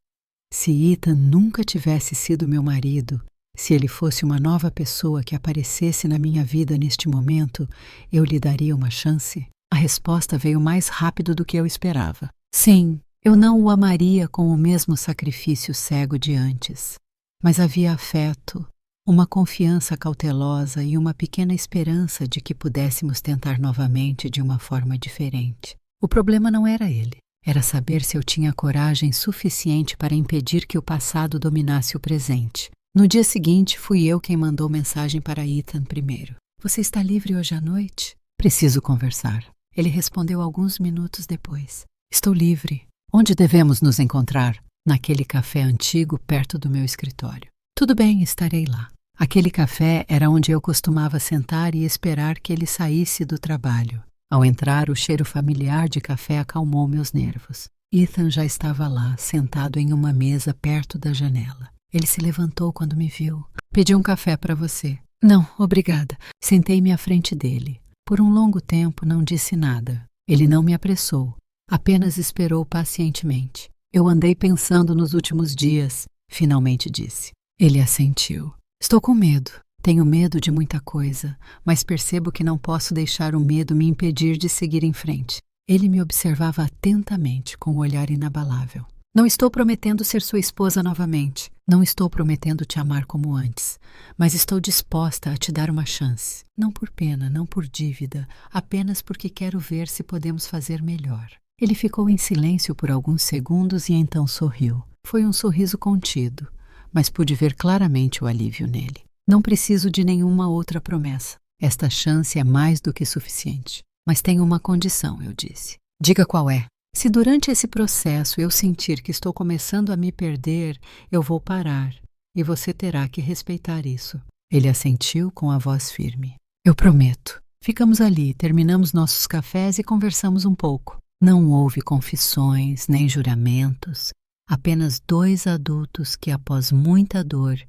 [SPEAKER 1] Se Ethan nunca tivesse sido meu marido, se ele fosse uma nova pessoa que aparecesse na minha vida neste momento, eu lhe daria uma chance? A resposta veio mais rápido do que eu esperava. Sim, eu não o amaria com o mesmo sacrifício cego de antes. Mas havia afeto, uma confiança cautelosa e uma pequena esperança de que pudéssemos tentar novamente de uma forma diferente. O problema não era ele. Era saber se eu tinha coragem suficiente para impedir que o passado dominasse o presente. No dia seguinte, fui eu quem mandou mensagem para Ethan primeiro. Você está livre hoje à noite? Preciso conversar. Ele respondeu alguns minutos depois. Estou livre. Onde devemos nos encontrar? Naquele café antigo perto do meu escritório. Tudo bem, estarei lá. Aquele café era onde eu costumava sentar e esperar que ele saísse do trabalho. Ao entrar, o cheiro familiar de café acalmou meus nervos. Ethan já estava lá, sentado em uma mesa perto da janela. Ele se levantou quando me viu. Pedi um café para você. Não, obrigada. Sentei-me à frente dele. Por um longo tempo não disse nada. Ele não me apressou, apenas esperou pacientemente. Eu andei pensando nos últimos dias, finalmente disse. Ele assentiu. Estou com medo. Tenho medo de muita coisa, mas percebo que não posso deixar o medo me impedir de seguir em frente. Ele me observava atentamente, com o olhar inabalável. Não estou prometendo ser sua esposa novamente. Não estou prometendo te amar como antes. Mas estou disposta a te dar uma chance. Não por pena, não por dívida, apenas porque quero ver se podemos fazer melhor. Ele ficou em silêncio por alguns segundos e então sorriu. Foi um sorriso contido, mas pude ver claramente o alívio nele. Não preciso de nenhuma outra promessa. Esta chance é mais do que suficiente. Mas tenho uma condição, eu disse. Diga qual é. Se durante esse processo eu sentir que estou começando a me perder, eu vou parar, e você terá que respeitar isso. Ele assentiu com a voz firme. Eu prometo. Ficamos ali, terminamos nossos cafés e conversamos um pouco. Não houve confissões, nem juramentos. Apenas dois adultos que, após muita dor,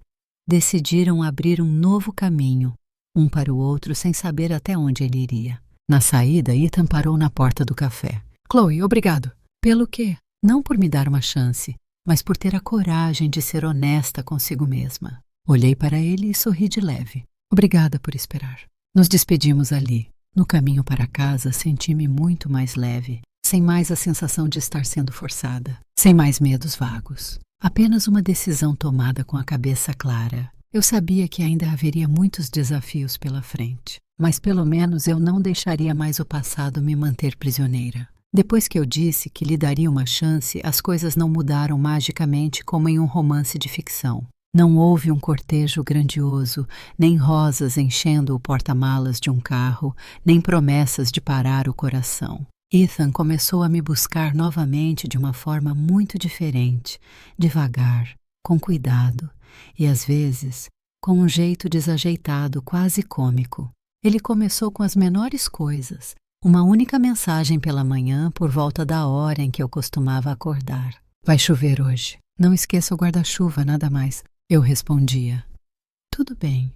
[SPEAKER 1] decidiram abrir um novo caminho, um para o outro sem saber até onde ele iria. Na saída, Ethan parou na porta do café. Chloe, obrigado. Pelo quê? Não por me dar uma chance, mas por ter a coragem de ser honesta consigo mesma. Olhei para ele e sorri de leve. Obrigada por esperar. Nos despedimos ali. No caminho para casa, senti-me muito mais leve, sem mais a sensação de estar sendo forçada, sem mais medos vagos. Apenas uma decisão tomada com a cabeça clara. Eu sabia que ainda haveria muitos desafios pela frente, mas pelo menos eu não deixaria mais o passado me manter prisioneira. Depois que eu disse que lhe daria uma chance, as coisas não mudaram magicamente como em um romance de ficção. Não houve um cortejo grandioso, nem rosas enchendo o porta-malas de um carro, nem promessas de parar o coração. Ethan começou a me buscar novamente de uma forma muito diferente, devagar, com cuidado e, às vezes, com um jeito desajeitado, quase cômico. Ele começou com as menores coisas, uma única mensagem pela manhã por volta da hora em que eu costumava acordar. Vai chover hoje. Não esqueça o guarda-chuva, nada mais. Eu respondia. Tudo bem.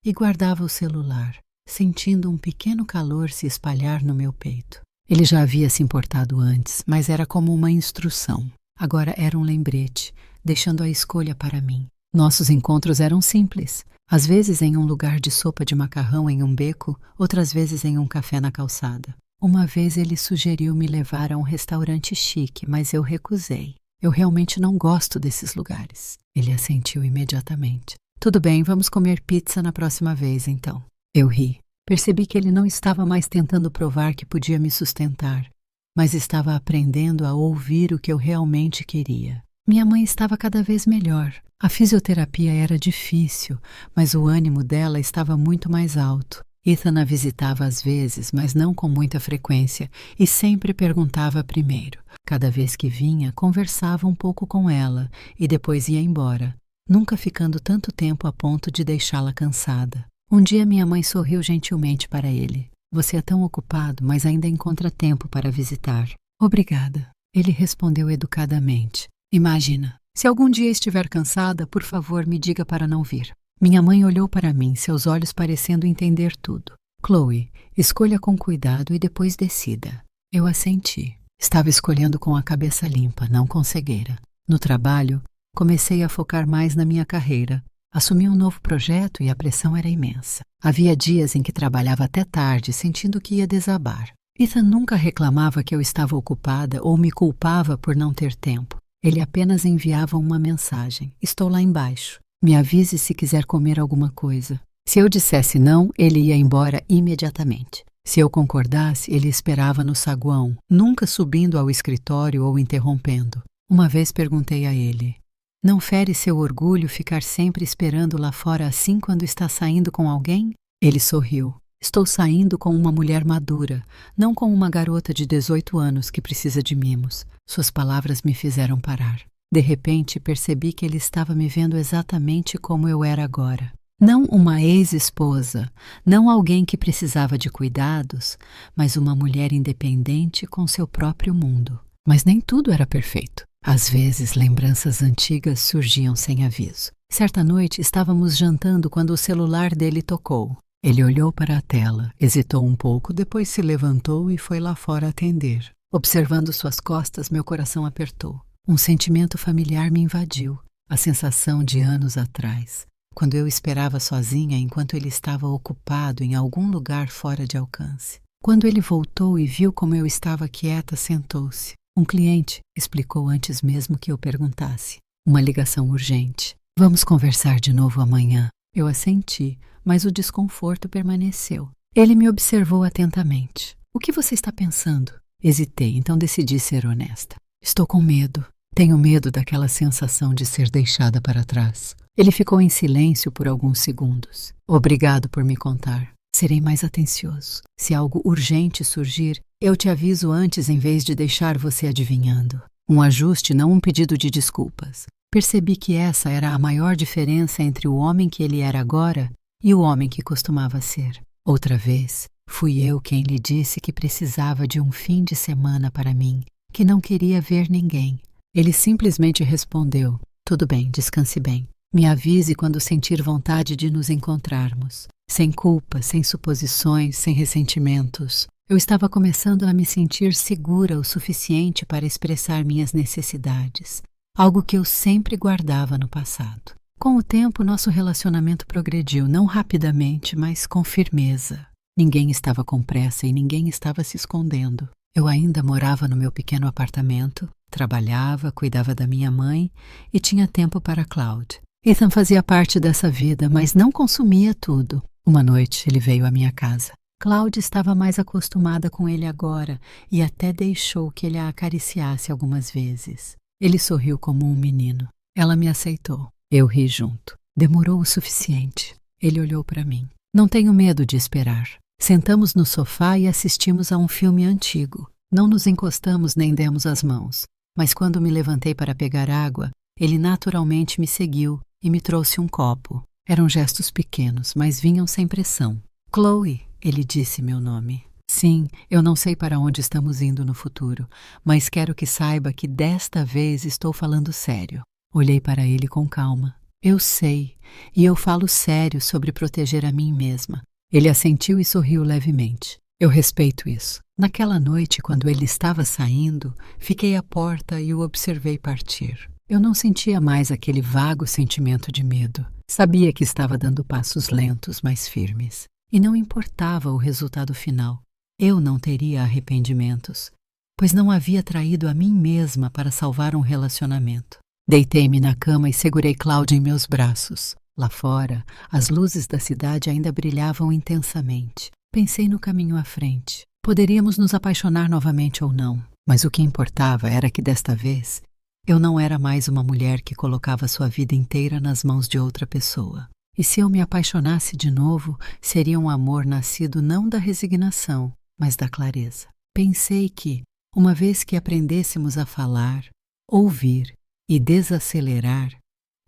[SPEAKER 1] E guardava o celular, sentindo um pequeno calor se espalhar no meu peito. Ele já havia se importado antes, mas era como uma instrução. Agora era um lembrete, deixando a escolha para mim. Nossos encontros eram simples. Às vezes em um lugar de sopa de macarrão em um beco, outras vezes em um café na calçada. Uma vez ele sugeriu me levar a um restaurante chique, mas eu recusei. Eu realmente não gosto desses lugares. Ele assentiu imediatamente. Tudo bem, vamos comer pizza na próxima vez, então. Eu ri. Percebi que ele não estava mais tentando provar que podia me sustentar, mas estava aprendendo a ouvir o que eu realmente queria. Minha mãe estava cada vez melhor. A fisioterapia era difícil, mas o ânimo dela estava muito mais alto. Ethan a visitava às vezes, mas não com muita frequência, e sempre perguntava primeiro. Cada vez que vinha, conversava um pouco com ela e depois ia embora, nunca ficando tanto tempo a ponto de deixá-la cansada. Um dia minha mãe sorriu gentilmente para ele. Você é tão ocupado, mas ainda encontra tempo para visitar. Obrigada. Ele respondeu educadamente. Imagina, se algum dia estiver cansada, por favor, me diga para não vir. Minha mãe olhou para mim, seus olhos parecendo entender tudo. Chloe, escolha com cuidado e depois decida. Eu assenti. Estava escolhendo com a cabeça limpa, não com cegueira. No trabalho, comecei a focar mais na minha carreira. Assumi um novo projeto e a pressão era imensa. Havia dias em que trabalhava até tarde, sentindo que ia desabar. Ethan nunca reclamava que eu estava ocupada ou me culpava por não ter tempo. Ele apenas enviava uma mensagem. Estou lá embaixo. Me avise se quiser comer alguma coisa. Se eu dissesse não, ele ia embora imediatamente. Se eu concordasse, ele esperava no saguão, nunca subindo ao escritório ou interrompendo. Uma vez perguntei a ele: não fere seu orgulho ficar sempre esperando lá fora assim quando está saindo com alguém? Ele sorriu. Estou saindo com uma mulher madura, não com uma garota de 18 anos que precisa de mimos. Suas palavras me fizeram parar. De repente, percebi que ele estava me vendo exatamente como eu era agora. Não uma ex-esposa, não alguém que precisava de cuidados, mas uma mulher independente com seu próprio mundo. Mas nem tudo era perfeito. Às vezes, lembranças antigas surgiam sem aviso. Certa noite, estávamos jantando quando o celular dele tocou. Ele olhou para a tela, hesitou um pouco, depois se levantou e foi lá fora atender. Observando suas costas, meu coração apertou. Um sentimento familiar me invadiu, a sensação de anos atrás, quando eu esperava sozinha enquanto ele estava ocupado em algum lugar fora de alcance. Quando ele voltou e viu como eu estava quieta, sentou-se. Um cliente, explicou antes mesmo que eu perguntasse. Uma ligação urgente. Vamos conversar de novo amanhã. Eu assenti, mas o desconforto permaneceu. Ele me observou atentamente. O que você está pensando? Hesitei, então decidi ser honesta. Estou com medo. Tenho medo daquela sensação de ser deixada para trás. Ele ficou em silêncio por alguns segundos. Obrigado por me contar. Serei mais atencioso. Se algo urgente surgir, eu te aviso antes em vez de deixar você adivinhando. Um ajuste, não um pedido de desculpas. Percebi que essa era a maior diferença entre o homem que ele era agora e o homem que costumava ser. Outra vez, fui eu quem lhe disse que precisava de um fim de semana para mim, que não queria ver ninguém. Ele simplesmente respondeu: tudo bem, descanse bem. Me avise quando sentir vontade de nos encontrarmos. Sem culpa, sem suposições, sem ressentimentos. Eu estava começando a me sentir segura o suficiente para expressar minhas necessidades, algo que eu sempre guardava no passado. Com o tempo, nosso relacionamento progrediu, não rapidamente, mas com firmeza. Ninguém estava com pressa e ninguém estava se escondendo. Eu ainda morava no meu pequeno apartamento, trabalhava, cuidava da minha mãe e tinha tempo para Cloud. Ethan fazia parte dessa vida, mas não consumia tudo. Uma noite, ele veio à minha casa. Cloud estava mais acostumada com ele agora e até deixou que ele a acariciasse algumas vezes. Ele sorriu como um menino. Ela me aceitou. Eu ri junto. Demorou o suficiente. Ele olhou para mim. Não tenho medo de esperar. Sentamos no sofá e assistimos a um filme antigo. Não nos encostamos nem demos as mãos. Mas quando me levantei para pegar água, ele naturalmente me seguiu e me trouxe um copo. Eram gestos pequenos, mas vinham sem pressão. Chloe, ele disse meu nome. Sim, eu não sei para onde estamos indo no futuro, mas quero que saiba que desta vez estou falando sério. Olhei para ele com calma. Eu sei, e eu falo sério sobre proteger a mim mesma. Ele assentiu e sorriu levemente. Eu respeito isso. Naquela noite, quando ele estava saindo, fiquei à porta e o observei partir. Eu não sentia mais aquele vago sentimento de medo. Sabia que estava dando passos lentos, mas firmes. E não importava o resultado final. Eu não teria arrependimentos, pois não havia traído a mim mesma para salvar um relacionamento. Deitei-me na cama e segurei Cláudia em meus braços. Lá fora, as luzes da cidade ainda brilhavam intensamente. Pensei no caminho à frente. Poderíamos nos apaixonar novamente ou não, mas o que importava era que desta vez eu não era mais uma mulher que colocava sua vida inteira nas mãos de outra pessoa. E se eu me apaixonasse de novo, seria um amor nascido não da resignação, mas da clareza. Pensei que, uma vez que aprendêssemos a falar, ouvir e desacelerar,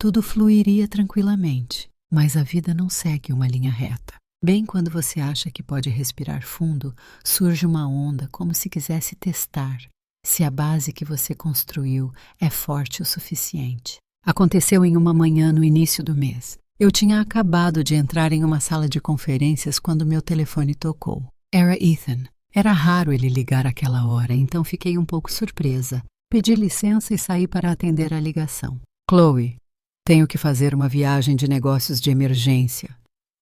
[SPEAKER 1] tudo fluiria tranquilamente. Mas a vida não segue uma linha reta. Bem quando você acha que pode respirar fundo, surge uma onda como se quisesse testar se a base que você construiu é forte o suficiente. Aconteceu em uma manhã no início do mês. Eu tinha acabado de entrar em uma sala de conferências quando meu telefone tocou. Era Ethan. Era raro ele ligar àquela hora, então fiquei um pouco surpresa. Pedi licença e saí para atender a ligação. Chloe, tenho que fazer uma viagem de negócios de emergência,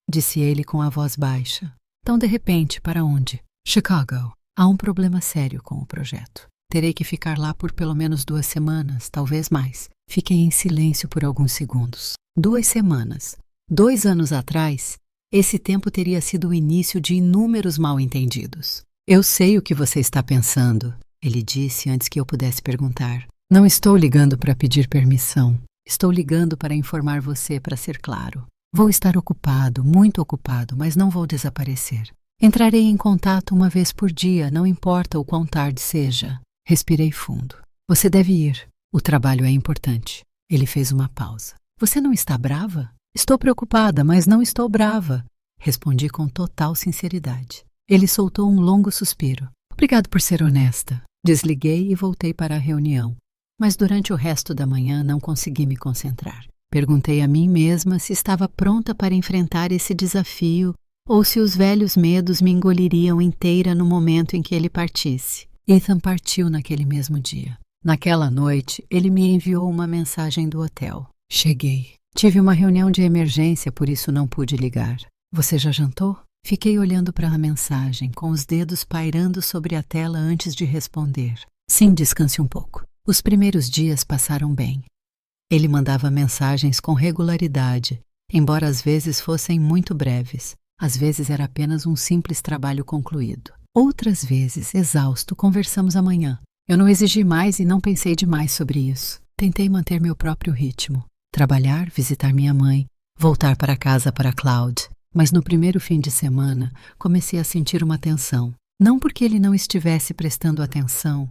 [SPEAKER 1] disse ele com a voz baixa. Então, de repente, para onde? Chicago. Há um problema sério com o projeto. Terei que ficar lá por pelo menos 2 semanas, talvez mais. Fiquei em silêncio por alguns segundos. 2 semanas. 2 anos atrás, esse tempo teria sido o início de inúmeros mal-entendidos. Eu sei o que você está pensando, ele disse antes que eu pudesse perguntar. Não estou ligando para pedir permissão. Estou ligando para informar você, para ser claro. Vou estar ocupado, muito ocupado, mas não vou desaparecer. Entrarei em contato uma vez por dia, não importa o quão tarde seja. Respirei fundo. Você deve ir. O trabalho é importante. Ele fez uma pausa. Você não está brava? Estou preocupada, mas não estou brava. Respondi com total sinceridade. Ele soltou um longo suspiro. Obrigado por ser honesta. Desliguei e voltei para a reunião. Mas durante o resto da manhã não consegui me concentrar. Perguntei a mim mesma se estava pronta para enfrentar esse desafio ou se os velhos medos me engoliriam inteira no momento em que ele partisse. Ethan partiu naquele mesmo dia. Naquela noite, ele me enviou uma mensagem do hotel. Cheguei. Tive uma reunião de emergência, por isso não pude ligar. Você já jantou? Fiquei olhando para a mensagem, com os dedos pairando sobre a tela antes de responder. Sim, descanse um pouco. Os primeiros dias passaram bem. Ele mandava mensagens com regularidade, embora às vezes fossem muito breves. Às vezes era apenas um simples trabalho concluído. Outras vezes, exausto, conversamos amanhã. Eu não exigi mais e não pensei demais sobre isso. Tentei manter meu próprio ritmo. Trabalhar, visitar minha mãe, voltar para casa para Cloud. Mas no primeiro fim de semana, comecei a sentir uma tensão. Não porque ele não estivesse prestando atenção,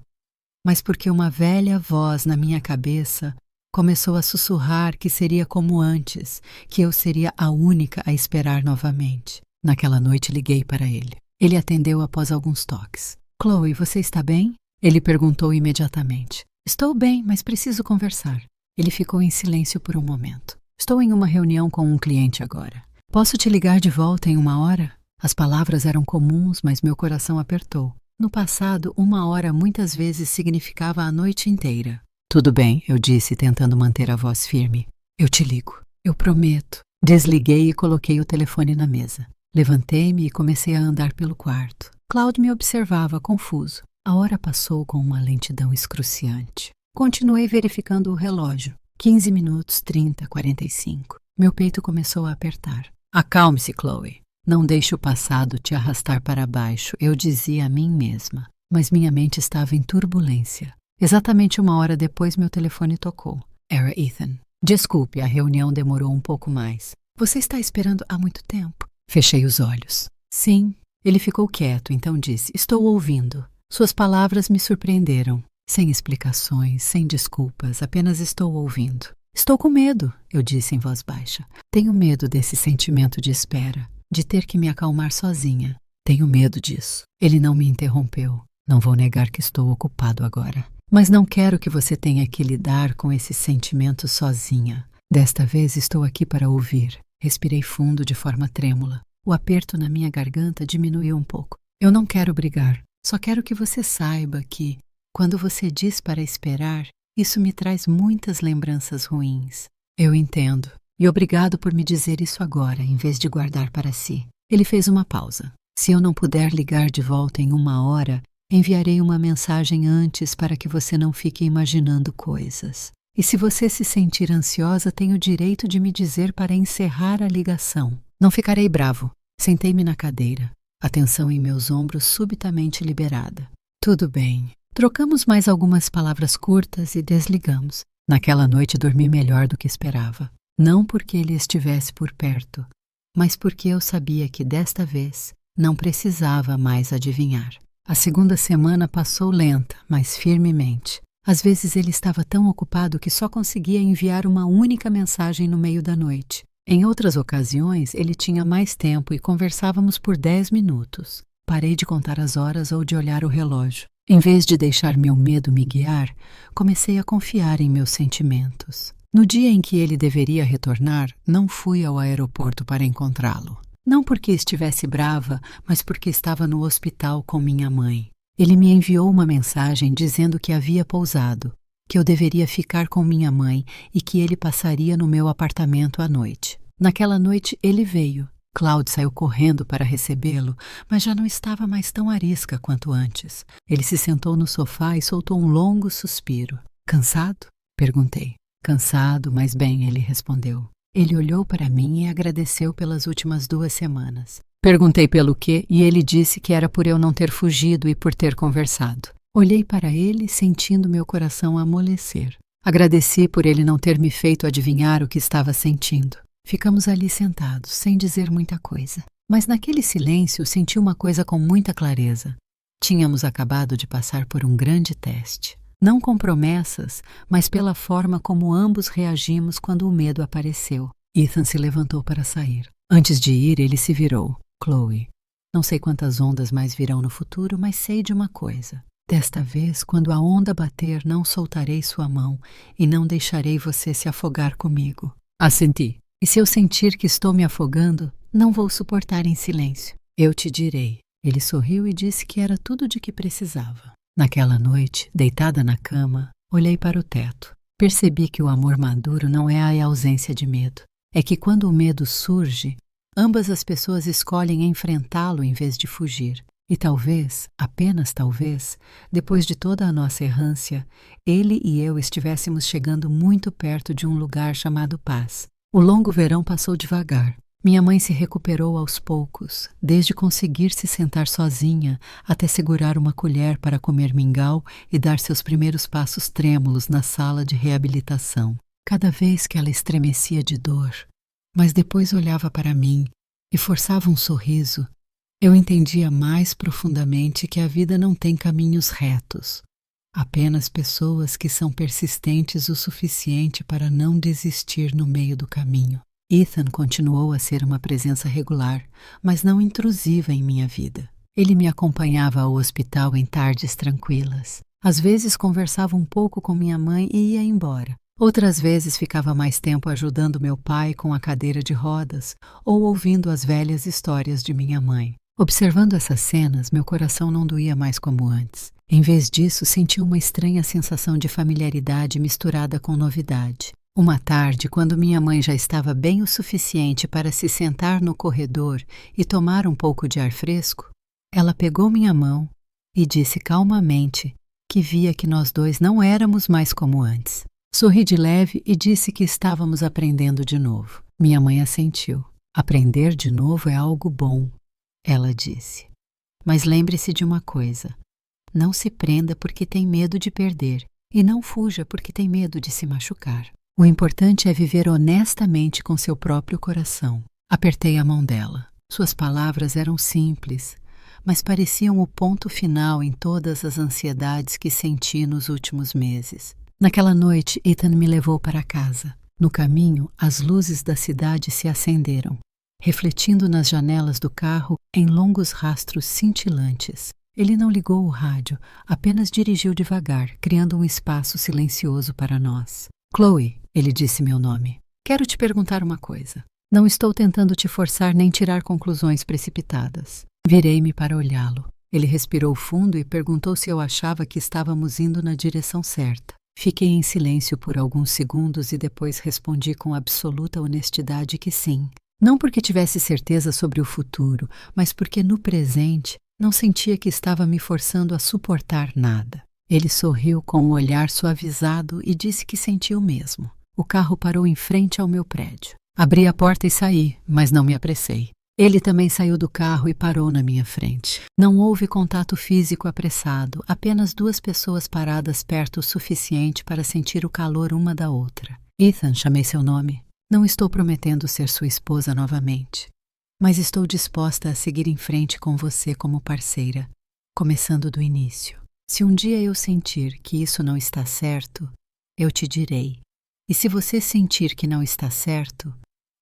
[SPEAKER 1] mas porque uma velha voz na minha cabeça começou a sussurrar que seria como antes, que eu seria a única a esperar novamente. Naquela noite liguei para ele. Ele atendeu após alguns toques. Chloe, você está bem? Ele perguntou imediatamente. Estou bem, mas preciso conversar. Ele ficou em silêncio por um momento. Estou em uma reunião com um cliente agora. Posso te ligar de volta em 1 hora? As palavras eram comuns, mas meu coração apertou. No passado, 1 hora muitas vezes significava a noite inteira. Tudo bem, eu disse, tentando manter a voz firme. Eu te ligo. Eu prometo. Desliguei e coloquei o telefone na mesa. Levantei-me e comecei a andar pelo quarto. Cloud me observava, confuso. A hora passou com uma lentidão excruciante. Continuei verificando o relógio. 15 minutos, 30, 45. Meu peito começou a apertar. Acalme-se, Chloe. Não deixe o passado te arrastar para baixo, eu dizia a mim mesma. Mas minha mente estava em turbulência. Exatamente 1 hora depois, meu telefone tocou. Era Ethan. Desculpe, a reunião demorou um pouco mais. Você está esperando há muito tempo? Fechei os olhos. Sim. Ele ficou quieto, então disse, estou ouvindo. Suas palavras me surpreenderam. Sem explicações, sem desculpas, apenas estou ouvindo. Estou com medo, eu disse em voz baixa. Tenho medo desse sentimento de espera, de ter que me acalmar sozinha. Tenho medo disso. Ele não me interrompeu. Não vou negar que estou ocupado agora. Mas não quero que você tenha que lidar com esse sentimento sozinha. Desta vez estou aqui para ouvir. Respirei fundo de forma trêmula. O aperto na minha garganta diminuiu um pouco. Eu não quero brigar. Só quero que você saiba que, quando você diz para esperar, isso me traz muitas lembranças ruins. Eu entendo. E obrigado por me dizer isso agora, em vez de guardar para si. Ele fez uma pausa. Se eu não puder ligar de volta em 1 hora, enviarei uma mensagem antes para que você não fique imaginando coisas. E se você se sentir ansiosa, tem o direito de me dizer para encerrar a ligação. Não ficarei bravo. Sentei-me na cadeira, a tensão em meus ombros subitamente liberada. Tudo bem. Trocamos mais algumas palavras curtas e desligamos. Naquela noite dormi melhor do que esperava. Não porque ele estivesse por perto, mas porque eu sabia que desta vez não precisava mais adivinhar. A segunda semana passou lenta, mas firmemente. Às vezes ele estava tão ocupado que só conseguia enviar uma única mensagem no meio da noite. Em outras ocasiões, ele tinha mais tempo e conversávamos por 10 minutos. Parei de contar as horas ou de olhar o relógio. Em vez de deixar meu medo me guiar, comecei a confiar em meus sentimentos. No dia em que ele deveria retornar, não fui ao aeroporto para encontrá-lo. Não porque estivesse brava, mas porque estava no hospital com minha mãe. Ele me enviou uma mensagem dizendo que havia pousado, que eu deveria ficar com minha mãe e que ele passaria no meu apartamento à noite. Naquela noite ele veio. Cloud saiu correndo para recebê-lo, mas já não estava mais tão arisca quanto antes. Ele se sentou no sofá e soltou um longo suspiro. Cansado? Perguntei. Cansado, mas bem, ele respondeu. Ele olhou para mim e agradeceu pelas últimas 2 semanas. Perguntei pelo quê e ele disse que era por eu não ter fugido e por ter conversado. Olhei para ele, sentindo meu coração amolecer. Agradeci por ele não ter me feito adivinhar o que estava sentindo. Ficamos ali sentados, sem dizer muita coisa. Mas naquele silêncio senti uma coisa com muita clareza. Tínhamos acabado de passar por um grande teste. Não com promessas, mas pela forma como ambos reagimos quando o medo apareceu. Ethan se levantou para sair. Antes de ir, ele se virou. Chloe, não sei quantas ondas mais virão no futuro, mas sei de uma coisa. Desta vez, quando a onda bater, não soltarei sua mão e não deixarei você se afogar comigo. Assenti. E se eu sentir que estou me afogando, não vou suportar em silêncio. Eu te direi. Ele sorriu e disse que era tudo de que precisava. Naquela noite, deitada na cama, olhei para o teto. Percebi que o amor maduro não é a ausência de medo. É que quando o medo surge, ambas as pessoas escolhem enfrentá-lo em vez de fugir. E talvez, apenas talvez, depois de toda a nossa errância, ele e eu estivéssemos chegando muito perto de um lugar chamado paz. O longo verão passou devagar. Minha mãe se recuperou aos poucos, desde conseguir se sentar sozinha até segurar uma colher para comer mingau e dar seus primeiros passos trêmulos na sala de reabilitação. Cada vez que ela estremecia de dor, mas depois olhava para mim e forçava um sorriso, eu entendia mais profundamente que a vida não tem caminhos retos, apenas pessoas que são persistentes o suficiente para não desistir no meio do caminho. Ethan continuou a ser uma presença regular, mas não intrusiva em minha vida. Ele me acompanhava ao hospital em tardes tranquilas. Às vezes conversava um pouco com minha mãe e ia embora. Outras vezes ficava mais tempo ajudando meu pai com a cadeira de rodas ou ouvindo as velhas histórias de minha mãe. Observando essas cenas, meu coração não doía mais como antes. Em vez disso, senti uma estranha sensação de familiaridade misturada com novidade. Uma tarde, quando minha mãe já estava bem o suficiente para se sentar no corredor e tomar um pouco de ar fresco, ela pegou minha mão e disse calmamente que via que nós dois não éramos mais como antes. Sorri de leve e disse que estávamos aprendendo de novo. Minha mãe assentiu. Aprender de novo é algo bom, ela disse. Mas lembre-se de uma coisa. Não se prenda porque tem medo de perder e não fuja porque tem medo de se machucar. O importante é viver honestamente com seu próprio coração. Apertei a mão dela. Suas palavras eram simples, mas pareciam o ponto final em todas as ansiedades que senti nos últimos meses. Naquela noite, Ethan me levou para casa. No caminho, as luzes da cidade se acenderam, refletindo nas janelas do carro em longos rastros cintilantes. Ele não ligou o rádio, apenas dirigiu devagar, criando um espaço silencioso para nós. Chloe, ele disse meu nome. Quero te perguntar uma coisa. Não estou tentando te forçar nem tirar conclusões precipitadas. Virei-me para olhá-lo. Ele respirou fundo e perguntou se eu achava que estávamos indo na direção certa. Fiquei em silêncio por alguns segundos e depois respondi com absoluta honestidade que sim. Não porque tivesse certeza sobre o futuro, mas porque no presente não sentia que estava me forçando a suportar nada. Ele sorriu com um olhar suavizado e disse que sentiu o mesmo. O carro parou em frente ao meu prédio. Abri a porta e saí, mas não me apressei. Ele também saiu do carro e parou na minha frente. Não houve contato físico apressado, apenas duas pessoas paradas perto o suficiente para sentir o calor uma da outra. Ethan, chamei seu nome. Não estou prometendo ser sua esposa novamente, mas estou disposta a seguir em frente com você como parceira, começando do início. Se um dia eu sentir que isso não está certo, eu te direi. E se você sentir que não está certo,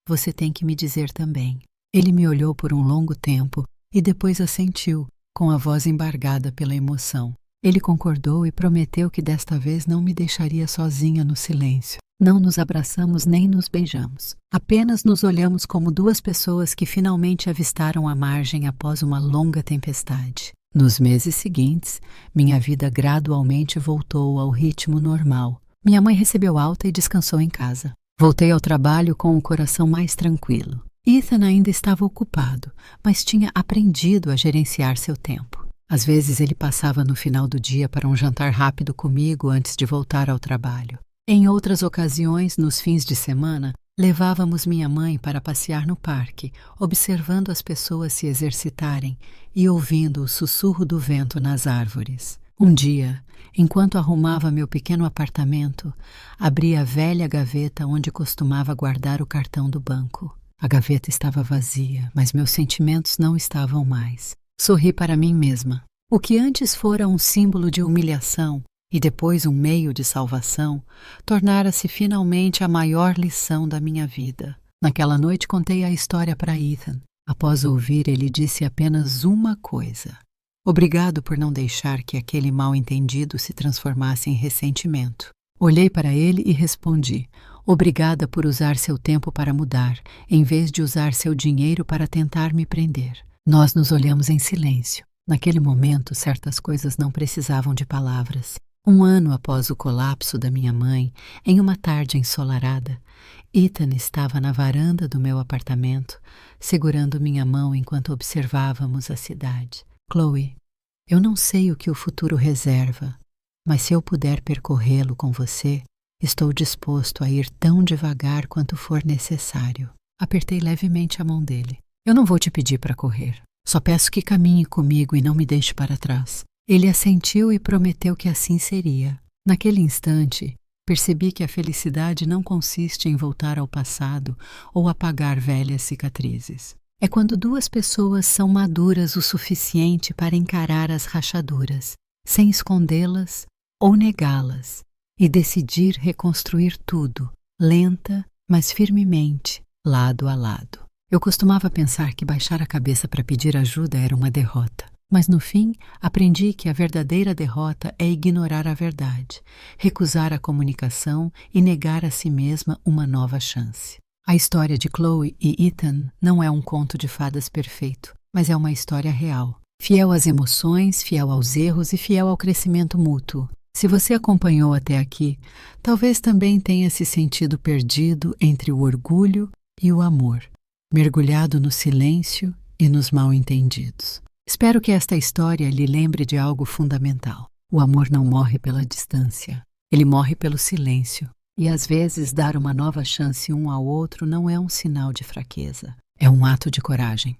[SPEAKER 1] você tem que me dizer também. Ele me olhou por um longo tempo e depois assentiu, com a voz embargada pela emoção. Ele concordou e prometeu que desta vez não me deixaria sozinha no silêncio. Não nos abraçamos nem nos beijamos. Apenas nos olhamos como duas pessoas que finalmente avistaram a margem após uma longa tempestade. Nos meses seguintes, minha vida gradualmente voltou ao ritmo normal. Minha mãe recebeu alta e descansou em casa. Voltei ao trabalho com o coração mais tranquilo. Ethan ainda estava ocupado, mas tinha aprendido a gerenciar seu tempo. Às vezes ele passava no final do dia para um jantar rápido comigo antes de voltar ao trabalho. Em outras ocasiões, nos fins de semana, Levávamos minha mãe para passear no parque, observando as pessoas se exercitarem e ouvindo o sussurro do vento nas árvores. Um dia, enquanto arrumava meu pequeno apartamento, abri a velha gaveta onde costumava guardar o cartão do banco. A gaveta estava vazia, mas meus sentimentos não estavam mais. Sorri para mim mesma. O que antes fora um símbolo de humilhação e depois um meio de salvação, tornara-se finalmente a maior lição da minha vida. Naquela noite contei a história para Ethan. Após ouvir, ele disse apenas uma coisa: obrigado por não deixar que aquele mal-entendido se transformasse em ressentimento. Olhei para ele e respondi: obrigada por usar seu tempo para mudar, em vez de usar seu dinheiro para tentar me prender. Nós nos olhamos em silêncio. Naquele momento, certas coisas não precisavam de palavras. Um ano após o colapso da minha mãe, em uma tarde ensolarada, Ethan estava na varanda do meu apartamento, segurando minha mão enquanto observávamos a cidade. Chloe, eu não sei o que o futuro reserva, mas se eu puder percorrê-lo com você, estou disposto a ir tão devagar quanto for necessário. Apertei levemente a mão dele. Eu não vou te pedir para correr. Só peço que caminhe comigo e não me deixe para trás. Ele assentiu e prometeu que assim seria. Naquele instante, percebi que a felicidade não consiste em voltar ao passado ou apagar velhas cicatrizes. É quando duas pessoas são maduras o suficiente para encarar as rachaduras, sem escondê-las ou negá-las, e decidir reconstruir tudo, lenta, mas firmemente, lado a lado. Eu costumava pensar que baixar a cabeça para pedir ajuda era uma derrota. Mas no fim, aprendi que a verdadeira derrota é ignorar a verdade, recusar a comunicação e negar a si mesma uma nova chance. A história de Chloe e Ethan não é um conto de fadas perfeito, mas é uma história real, fiel às emoções, fiel aos erros e fiel ao crescimento mútuo. Se você acompanhou até aqui, talvez também tenha se sentido perdido entre o orgulho e o amor, mergulhado no silêncio e nos mal-entendidos. Espero que esta história lhe lembre de algo fundamental. O amor não morre pela distância, ele morre pelo silêncio. E às vezes dar uma nova chance um ao outro não é um sinal de fraqueza, é um ato de coragem.